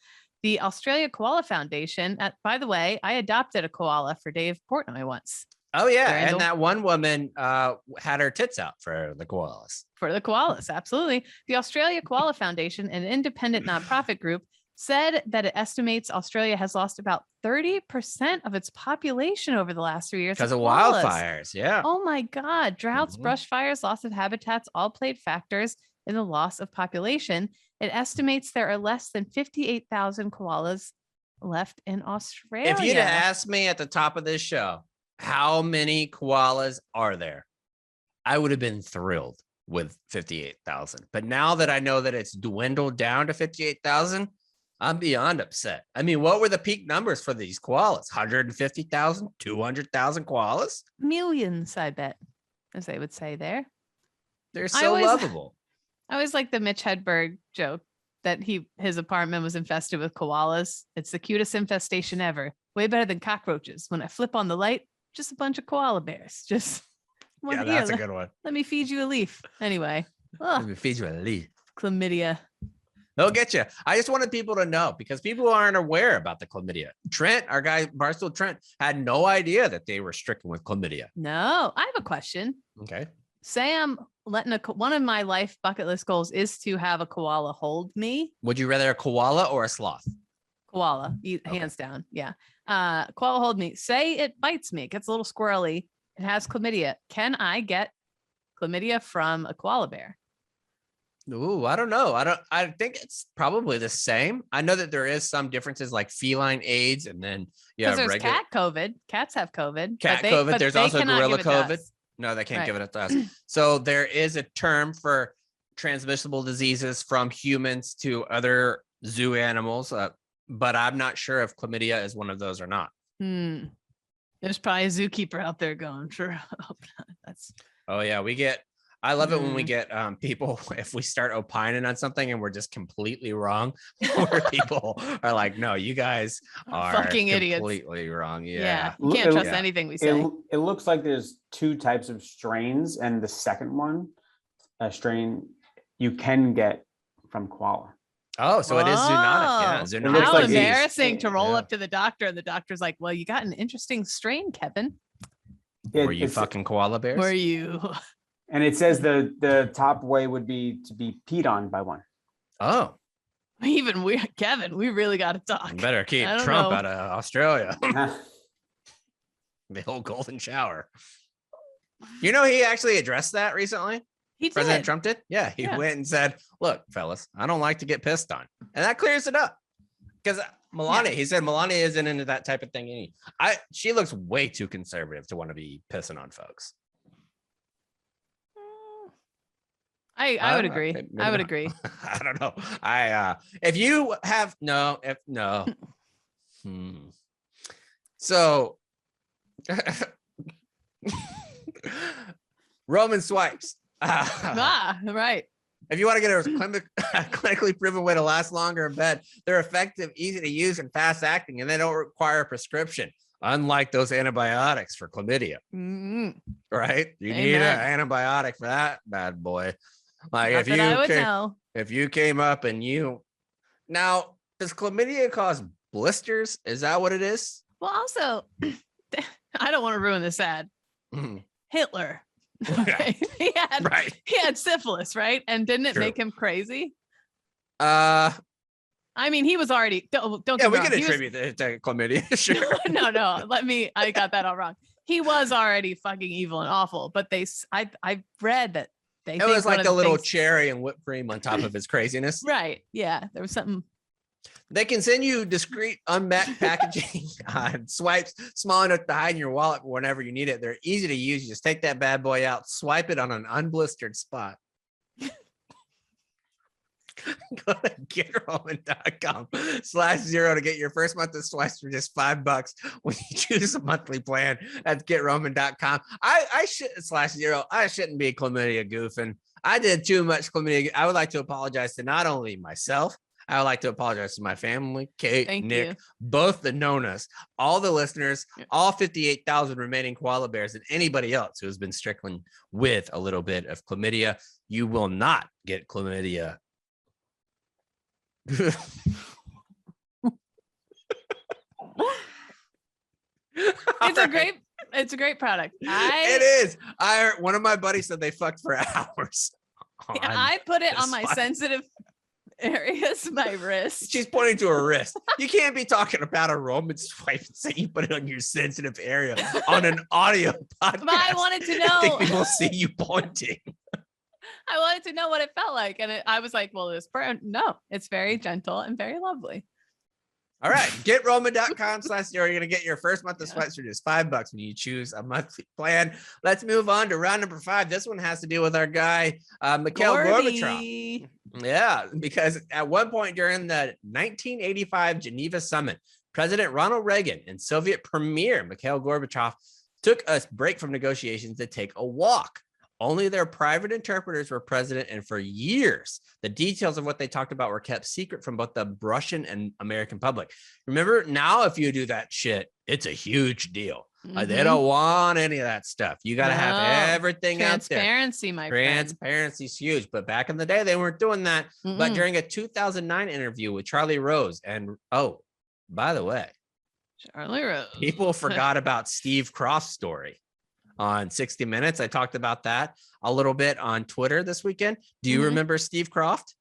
The Australia Koala Foundation, by the way, I adopted a koala for Dave Portnoy once. Oh yeah, During and the- that one woman had her tits out for the koalas. For the koalas, absolutely. The Australia Koala Foundation, an independent nonprofit group, said that it estimates Australia has lost about 30% of its population over the last 3 years Because to of koalas. wildfires, yeah. Oh my God. Droughts, Mhm. brush fires, loss of habitats all played factors in the loss of population. It estimates there are less than 58,000 koalas left in Australia. If you'd have asked me at the top of this show, how many koalas are there? I would have been thrilled with 58,000. But now that I know that it's dwindled down to 58,000, I'm beyond upset. I mean, what were the peak numbers for these koalas? 150,000, 200,000 koalas? Millions, I bet. as they would say there. They're I so always- lovable. I always like the Mitch Hedberg joke that his apartment was infested with koalas. It's the cutest infestation ever. Way better than cockroaches. When I flip on the light, just a bunch of koala bears. Just Yeah, that's a good one. let me feed you a leaf. Anyway, Let me feed you a leaf. chlamydia. They'll get you. I just wanted people to know because people aren't aware about the chlamydia. Trent, our guy, Barstool Trent, had no idea that they were stricken with chlamydia. No, I have a question. Okay. Say I'm letting one of my life bucket list goals is to have a koala hold me. Would you rather a koala or a sloth? Koala, Okay. hands down. Yeah. Koala hold me. Say it bites me, it gets a little squirrely. It has chlamydia. Can I get chlamydia from a koala bear? Ooh, I don't know. I think it's probably the same. I know that there is some differences like feline AIDS and then Because there's regular cat COVID. Cats have COVID. cat but COVID. but There's they also cannot gorilla give it to COVID. us. No, they can't Right. give it to us. So there is a term for transmissible diseases from humans to other zoo animals, but I'm not sure if chlamydia is one of those or not. There's probably a zookeeper out there going, sure. That's Oh yeah, I love it when we Mm. get people, if we start opining on something and we're just completely wrong, where people are like, no, you guys are fucking idiots. completely wrong. Yeah. Yeah. You can't It- trust yeah. anything we say. It looks like there's two types of strains, and the second one, a strain you can get from koala. Oh, so it is zoonotic. Yeah. Whoa. Zoonotic looks How like disease. embarrassing to roll Yeah. up to the doctor and the doctor's like, well, you got an interesting strain, Kevin. Were you It's- fucking koala bears? Were you? And it says the top way would be to be peed on by one. Oh, Even we, Kevin, we really got to talk. you better keep I don't Trump know. out of Australia. Huh. The whole golden shower. You know, he actually addressed that recently. He President did. Trump did. Yeah. He Yeah. went and said, look, fellas, I don't like to get pissed on. And that clears it up. Because Melania, he said Melania isn't into that type of thing. She looks way too conservative to want to be pissing on folks. I would agree. maybe I would not. agree. I don't know. If you have no. So Roman swipes. Right. If you want to get a clinically proven way to last longer in bed, they're effective, easy to use, and fast acting, and they don't require a prescription, unlike those antibiotics for chlamydia. Mm, Right? You need an Amen. antibiotic for that bad boy. Like not that I would know. if you came up and now, does chlamydia cause blisters? Is that what it is? Well, also, I don't want to ruin this ad. Mhm. Hitler. Okay. Right. He had syphilis, right? And didn't it True. make him crazy? Yeah, I mean, he was already don't get we me wrong, can he was- attribute it to chlamydia. Sure. no. I got that all wrong. He was already fucking evil and awful, but I read that they It think was one like of the little things- cherry and whipped cream on top of his craziness. right. Yeah, there was something. They can send you discreet unmet packaging on swipes small enough to hide in your wallet whenever you need it. They're easy to use. You just take that bad boy out, swipe it on an unblistered spot. Go to GetRoman.com/0 to get your first month of swipes for just $5 when you choose a monthly plan. That's GetRoman.com. I shouldn't be chlamydia goofing. I did too much chlamydia. I would like to apologize to not only myself, I would like to apologize to my family, Kate, Thank Nick, you. both the Nonas, all the listeners, Yeah. all 58,000 remaining koala bears, and anybody else who has been stricken with a little bit of chlamydia. You will not get chlamydia. It's a great product. It is. One of my buddies said they fucked for hours. I put it on my swipe. sensitive areas, my wrist. She's pointing to her wrist. You can't be talking about a Roman swipe and say you put it on your sensitive area on an audio podcast. But I wanted to I think know. people see you pointing. I wanted to know what it felt like, and I was like, "Well, no, it's very gentle and very lovely." All right, GetRoman.com/0. You're gonna get your first month of sweats for just $5 when you choose a monthly plan. Let's move on to round number 5. This one has to do with our guy, Mikhail Gorbachev. Gorby. Yeah, because at one point during the 1985 Geneva summit, President Ronald Reagan and Soviet Premier Mikhail Gorbachev took a break from negotiations to take a walk. Only their private interpreters were present, and for years, the details of what they talked about were kept secret from both the Russian and American public. Remember, now if you do that shit, it's a huge deal. They don't want any of that stuff. You got to have everything out there. Transparency, my friend. Transparency's huge. But back in the day, they weren't doing that. But during a 2009 interview with Charlie Rose, and by the way, Charlie Rose, people forgot about Steve Croft's story on 60 Minutes. I talked about that a little bit on Twitter this weekend. Do you remember Steve Croft?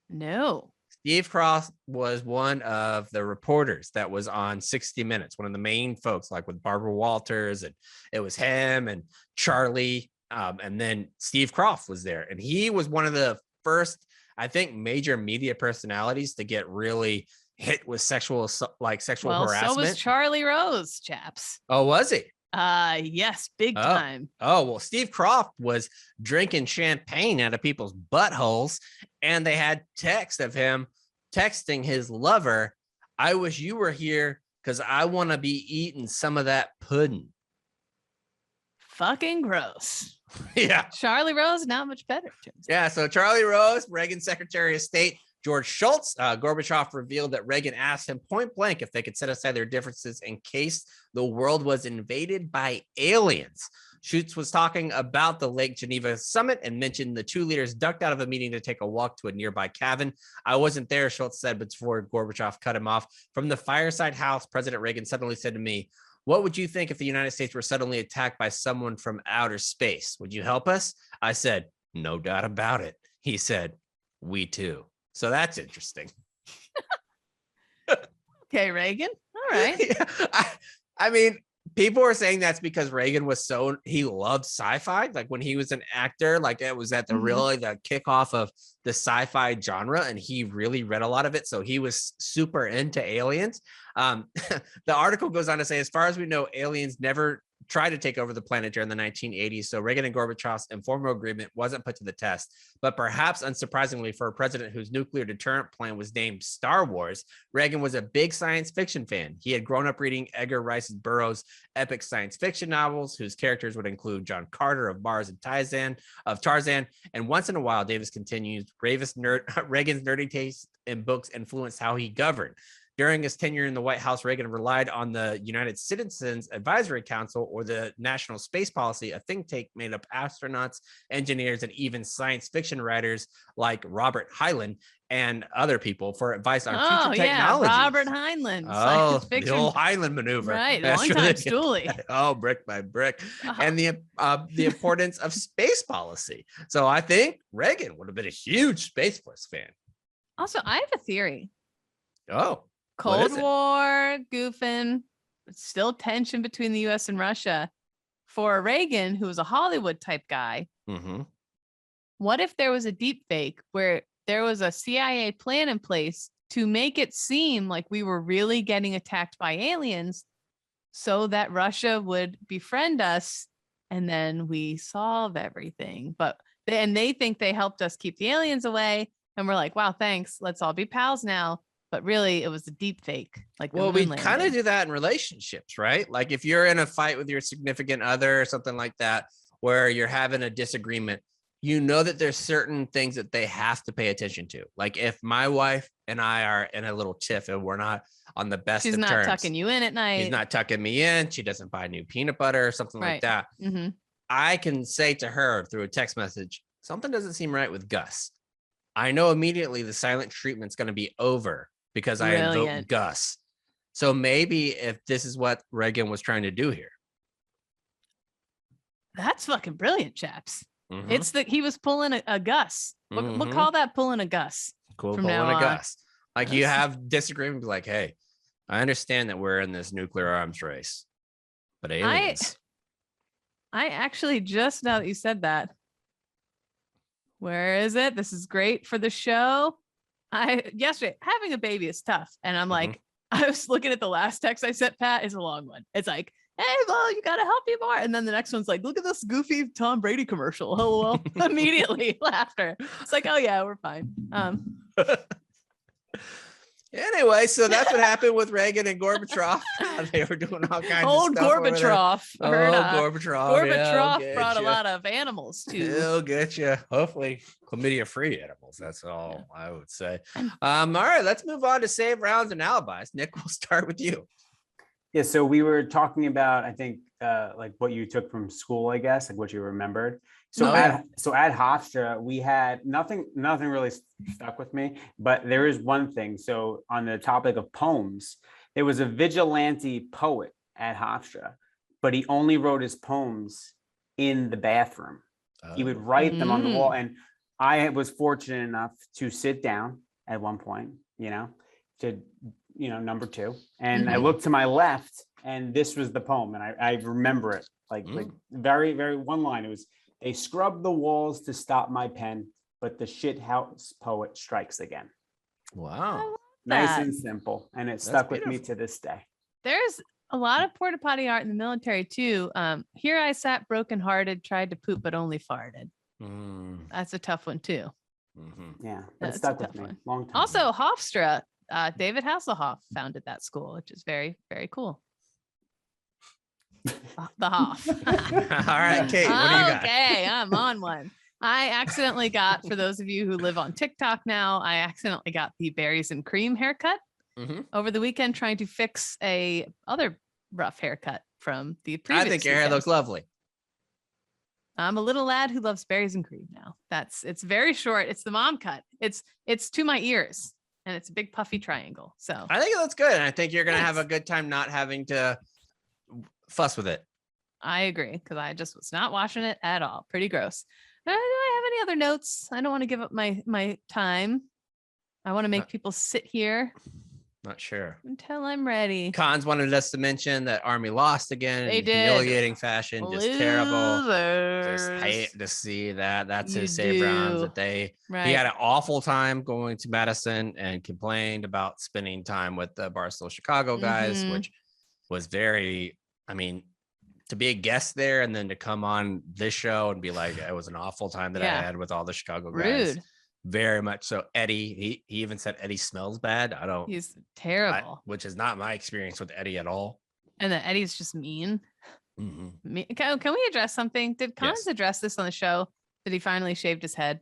No. Steve Croft was one of the reporters that was on 60 Minutes, one of the main folks, like with Barbara Walters, and it was him and Charlie. And then Steve Croft was there, and he was one of the first, I think, major media personalities to get really hit with sexual harassment. So was Charlie Rose, chaps. Oh, was he? Yes, big time. Oh, well, Steve Croft was drinking champagne out of people's buttholes, and they had text of him texting his lover, "I wish you were here because I want to be eating some of that pudding." Fucking gross. Yeah. Charlie Rose, not much better. Yeah. So Charlie Rose, Reagan's Secretary of State, George Shultz, Gorbachev revealed that Reagan asked him point blank if they could set aside their differences in case the world was invaded by aliens. Schultz was talking about the Lake Geneva summit and mentioned the two leaders ducked out of a meeting to take a walk to a nearby cabin. "I wasn't there," Schultz said, before Gorbachev cut him off. From the fireside house, President Reagan suddenly said to me, "What would you think if the United States were suddenly attacked by someone from outer space? Would you help us?" I said, "No doubt about it." He said, "We too." So that's interesting. Okay, Reagan. All right. Yeah, I mean, people are saying that's because Reagan was he loved sci-fi. Like when he was an actor, like it was at the the kickoff of the sci-fi genre, and he really read a lot of it. So he was super into aliens. The article goes on to say, as far as we know, aliens never tried to take over the planet during the 1980s. So Reagan and Gorbachev's informal agreement wasn't put to the test. But perhaps unsurprisingly, for a president whose nuclear deterrent plan was named Star Wars, Reagan was a big science fiction fan. He had grown up reading Edgar Rice Burroughs' epic science fiction novels, whose characters would include John Carter of Mars and Tarzan. And once in a while, Davis continues, Reagan's nerdy taste in books influenced how he governed. During his tenure in the White House, Reagan relied on the United Citizens Advisory Council, or the National Space Policy, a think tank made up of astronauts, engineers, and even science fiction writers like Robert Heinlein and other people for advice on future technology. Robert Heinlein. Oh, the old Heinlein maneuver. Right, long-time stoolie. Oh, brick by brick. And the importance of space policy. So I think Reagan would have been a huge Space Force fan. Also, I have a theory. Oh. Cold War, goofing, still tension between the US and Russia. For Reagan, who was a Hollywood type guy, what if there was a deep fake where there was a CIA plan in place to make it seem like we were really getting attacked by aliens so that Russia would befriend us and then we solve everything? They think they helped us keep the aliens away. And we're like, wow, thanks. Let's all be pals now. But really, it was a deep fake. Well, we kind of do that in relationships, right? Like if you're in a fight with your significant other or something like that, where you're having a disagreement, you know that there's certain things that they have to pay attention to. Like if my wife and I are in a little tiff and we're not on the best of terms. She's not tucking you in at night. She's not tucking me in. She doesn't buy new peanut butter or something like that. I can say to her through a text message, something doesn't seem right with Gus. I know immediately the silent treatment's going to be over, because I invoked Gus. So maybe if this is what Reagan was trying to do here. That's fucking brilliant, chaps. It's he was pulling a Gus. We'll call that pulling a Gus. Cool, pulling a Gus. Like you have disagreement, be like, hey, I understand that we're in this nuclear arms race, but aliens. I actually, just now that you said that, where is it? This is great for the show. Yesterday, having a baby is tough. And I'm like, I was looking at the last text I sent Pat, is a long one. It's like, hey, well, you got to help me more. And then the next one's like, look at this goofy Tom Brady commercial. LOL. Immediately laughter. It's like, oh yeah, we're fine. Anyway, so that's what happened with Reagan and Gorbachev. They were doing all kinds Old of stuff. over there. Gorbachev. Oh, Heard, Gorbachev. Brought a lot of animals to. He'll get you. Hopefully, chlamydia-free animals. That's all I would say. All right, let's move on to save rounds and alibis. Nick, we'll start with you. Yeah, so we were talking about, I think, like what you took from school, I guess, like what you remembered. So at Hofstra, we had nothing really stuck with me, but there is one thing. So on the topic of poems, there was a vigilante poet at Hofstra, but he only wrote his poems in the bathroom. He would write them on the wall, and I was fortunate enough to sit down at one point, to number 2, and I looked to my left, and this was the poem, and I remember it like very, very one line. It was, "They scrub the walls to stop my pen, but the shithouse poet strikes again." Wow. Nice and simple, and it stuck with me to this day. There's a lot of porta potty art in the military too. Here I sat brokenhearted, tried to poop, but only farted. That's a tough one too. Yeah, that stuck with me. Long time. Also, Hofstra, David Hasselhoff founded that school, which is very, very cool. The Hoff. All right, Kate, what do you got? Okay, I'm on one. I accidentally got, for those of you who live on TikTok now, I accidentally got the berries and cream haircut over the weekend, trying to fix a other rough haircut from the previous I think your hair weekend. looks lovely. I'm a little lad who loves berries and cream now. It's very short. It's the mom cut. It's to my ears, and it's a big puffy triangle. So I think it looks good. And I think you're going to have a good time not having to fuss with it. I agree, because I just was not washing it at all. Pretty gross. Do I have any other notes? I don't want to give up my time. I want to make people sit here. Not sure. Until I'm ready. Cons wanted us to mention that Army lost again They in did. humiliating fashion. Just terrible. Just Losers. hate to see that. That's You his save rounds do. that Right. he had an awful time going to Madison and complained about spending time with the Barstool Chicago guys, which was very, to be a guest there and then to come on this show and be like, it was an awful time that I had with all the Chicago guys. Rude. Very much so. Eddie, he even said Eddie smells bad. He's terrible. Which is not my experience with Eddie at all. And then Eddie's just mean. Mm-hmm. Can we address something? Did Cons address this on the show? Did he finally shaved his head?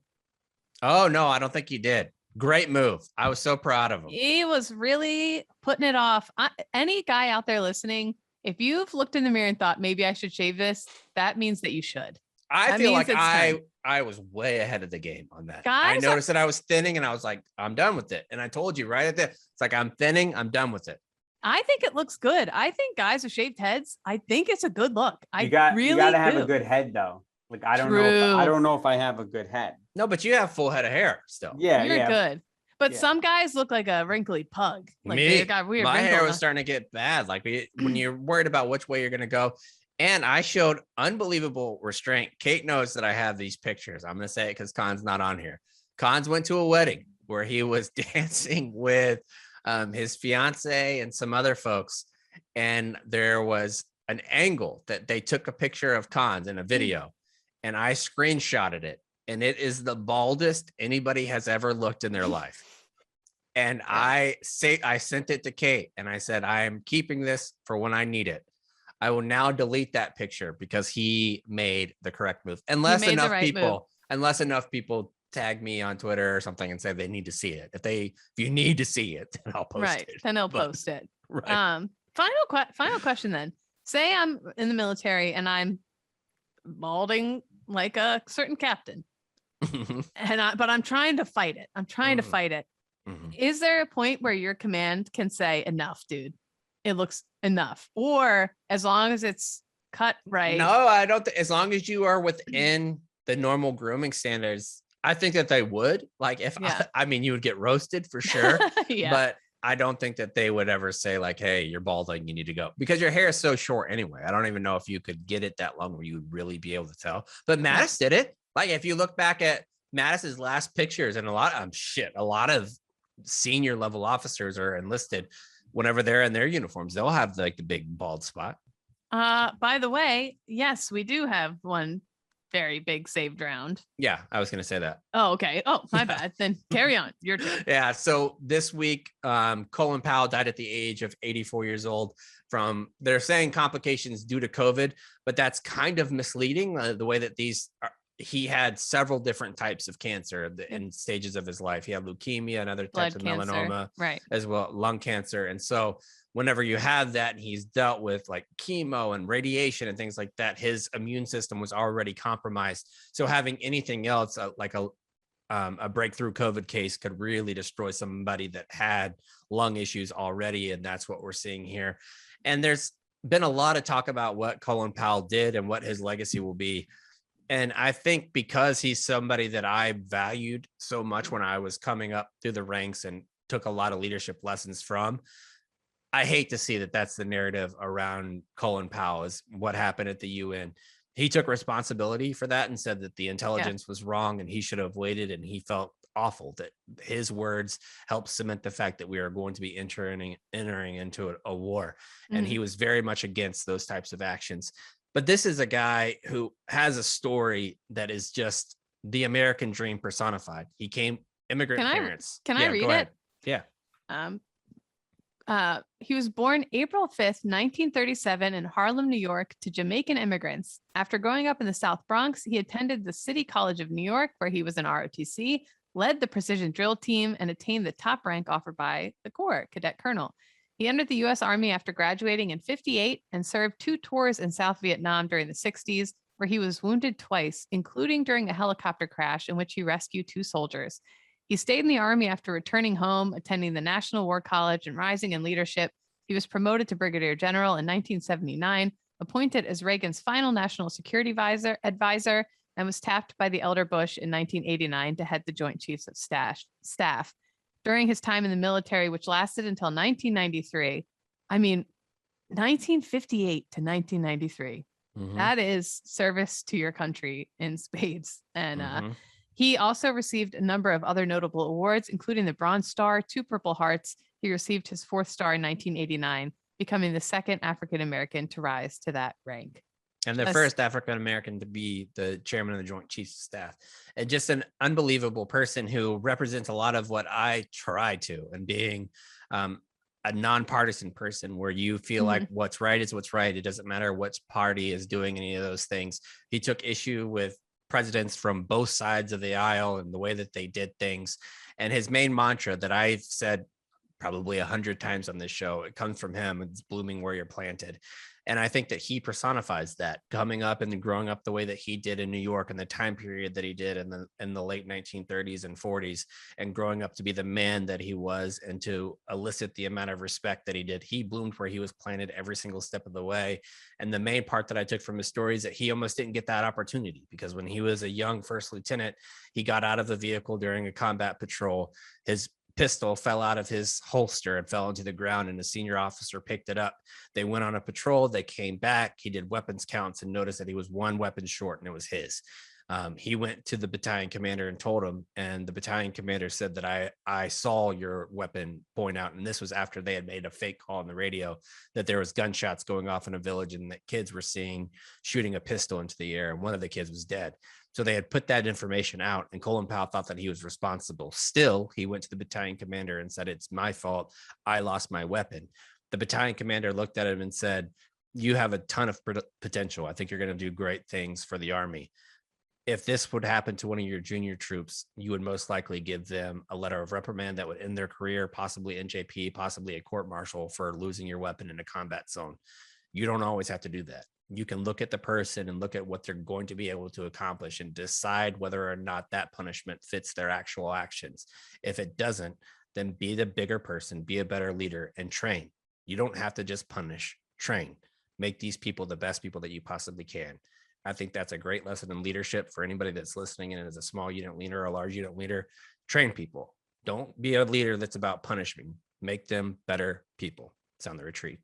Oh, no, I don't think he did. Great move. I was so proud of him. He was really putting it off. Any guy out there listening, if you've looked in the mirror and thought, maybe I should shave this, that means that you should. I feel like I was way ahead of the game on that. Guys, I noticed that I was thinning and I was like, I'm done with it. And I told you right at the, it's like, I'm thinning, I'm done with it. I think it looks good. I think guys with shaved heads, I think it's a good look. You gotta have a good head though. Like, I don't know if I have a good head. No, but you have full head of hair still. Yeah. You're good. But some guys look like a wrinkly pug. Like they got weird. My hair was starting to get bad. Like when you're worried about which way you're going to go. And I showed unbelievable restraint. Kate knows that I have these pictures. I'm going to say it because Con's not on here. Cons went to a wedding where he was dancing with his fiance and some other folks. And there was an angle that they took a picture of Cons in a video. And I screenshotted it. And it is the baldest anybody has ever looked in their life. And I sent it to Kate and I said, I am keeping this for when I need it. I will now delete that picture because he made the correct move. Unless enough people tag me on Twitter or something and say they need to see it. If you need to see it, then I'll post it. Then he'll post it. Right. Final question then. Say I'm in the military and I'm balding like a certain captain. But I'm trying to fight it. Is there a point where your command can say, enough, dude? It looks enough. Or as long as it's cut right. No, I don't. As long as you are within the normal grooming standards, I think that they would. Like if you would get roasted for sure. But I don't think that they would ever say like, hey, you're balding, you need to go, because your hair is so short anyway. I don't even know if you could get it that long where you would really be able to tell. But Mattis did it. Like if you look back at Mattis's last pictures, and a lot of senior level officers are enlisted. Whenever they're in their uniforms, they'll have like the big bald spot. By the way, yes, we do have one very big saved round. Yeah, I was going to say that. Oh, okay. Oh, my bad. Then carry on. Your turn. Yeah. So this week, Colin Powell died at the age of 84 years old from, they're saying complications due to COVID, but that's kind of misleading the way that these are. He had several different types of cancer in stages of his life. He had leukemia and other types of melanoma, right, as well, lung cancer. And so whenever you have that, and he's dealt with like chemo and radiation and things like that, his immune system was already compromised. So having anything else like a breakthrough COVID case could really destroy somebody that had lung issues already. And that's what we're seeing here. And there's been a lot of talk about what Colin Powell did and what his legacy will be. And I think because he's somebody that I valued so much when I was coming up through the ranks and took a lot of leadership lessons from, I hate to see that that's the narrative around Colin Powell, is what happened at the UN. He took responsibility for that and said that the intelligence was wrong and he should have waited. And he felt awful that his words helped cement the fact that we are going to be entering into a war. And he was very much against those types of actions. But this is a guy who has a story that is just the American dream personified. He came immigrant parents. Can I read it? Yeah. He was born April 5th, 1937 in Harlem, New York, to Jamaican immigrants. After growing up in the South Bronx, he attended the City College of New York, where he was an ROTC, led the precision drill team, and attained the top rank offered by the Corps, cadet colonel. He entered the U.S. Army after graduating in 1958 and served 2 tours in South Vietnam during the 1960s, where he was wounded twice, including during a helicopter crash in which he rescued 2 soldiers. He stayed in the Army after returning home, attending the National War College and rising in leadership. He was promoted to Brigadier General in 1979, appointed as Reagan's final national security advisor, and was tapped by the elder Bush in 1989 to head the Joint Chiefs of Staff. During his time in the military, which lasted until 1993, 1958 to 1993, that is service to your country in spades. And he also received a number of other notable awards, including the Bronze Star, 2 Purple Hearts. He received his 4th star in 1989, becoming the 2nd African-American to rise to that rank. And the first African-American to be the chairman of the Joint Chiefs of Staff. And just an unbelievable person who represents a lot of what I try to, and being a nonpartisan person where you feel like what's right is what's right. It doesn't matter which party is doing any of those things. He took issue with presidents from both sides of the aisle and the way that they did things. And his main mantra that I've said probably 100 times on this show, it comes from him. It's blooming where you're planted. And I think that he personifies that, coming up and growing up the way that he did in New York in the time period that he did in the late 1930s and 40s, and growing up to be the man that he was and to elicit the amount of respect that he did. He bloomed where he was planted every single step of the way. And the main part that I took from his story is that he almost didn't get that opportunity, because when he was a young first lieutenant, he got out of the vehicle during a combat patrol. His pistol fell out of his holster and fell into the ground, and a senior officer picked it up. They went on a patrol. They came back. He did weapons counts and noticed that he was 1 weapon short, and it was his. He went to the battalion commander and told him, and the battalion commander said that I saw your weapon point out. And this was after they had made a fake call on the radio that there was gunshots going off in a village and that kids were shooting a pistol into the air, and one of the kids was dead. So they had put that information out, and Colin Powell thought that he was responsible. Still, he went to the battalion commander and said, "It's my fault. I lost my weapon." The battalion commander looked at him and said, "You have a ton of potential. I think you're going to do great things for the Army. If this would happen to one of your junior troops, you would most likely give them a letter of reprimand that would end their career, possibly NJP, possibly a court-martial for losing your weapon in a combat zone. You don't always have to do that. You can look at the person and look at what they're going to be able to accomplish and decide whether or not that punishment fits their actual actions. If it doesn't, then be the bigger person, be a better leader, and train. You don't have to just punish, train. Make these people the best people that you possibly can." I think that's a great lesson in leadership for anybody that's listening in as a small unit leader or a large unit leader. Train people. Don't be a leader that's about punishing. Make them better people. It's on the retreat.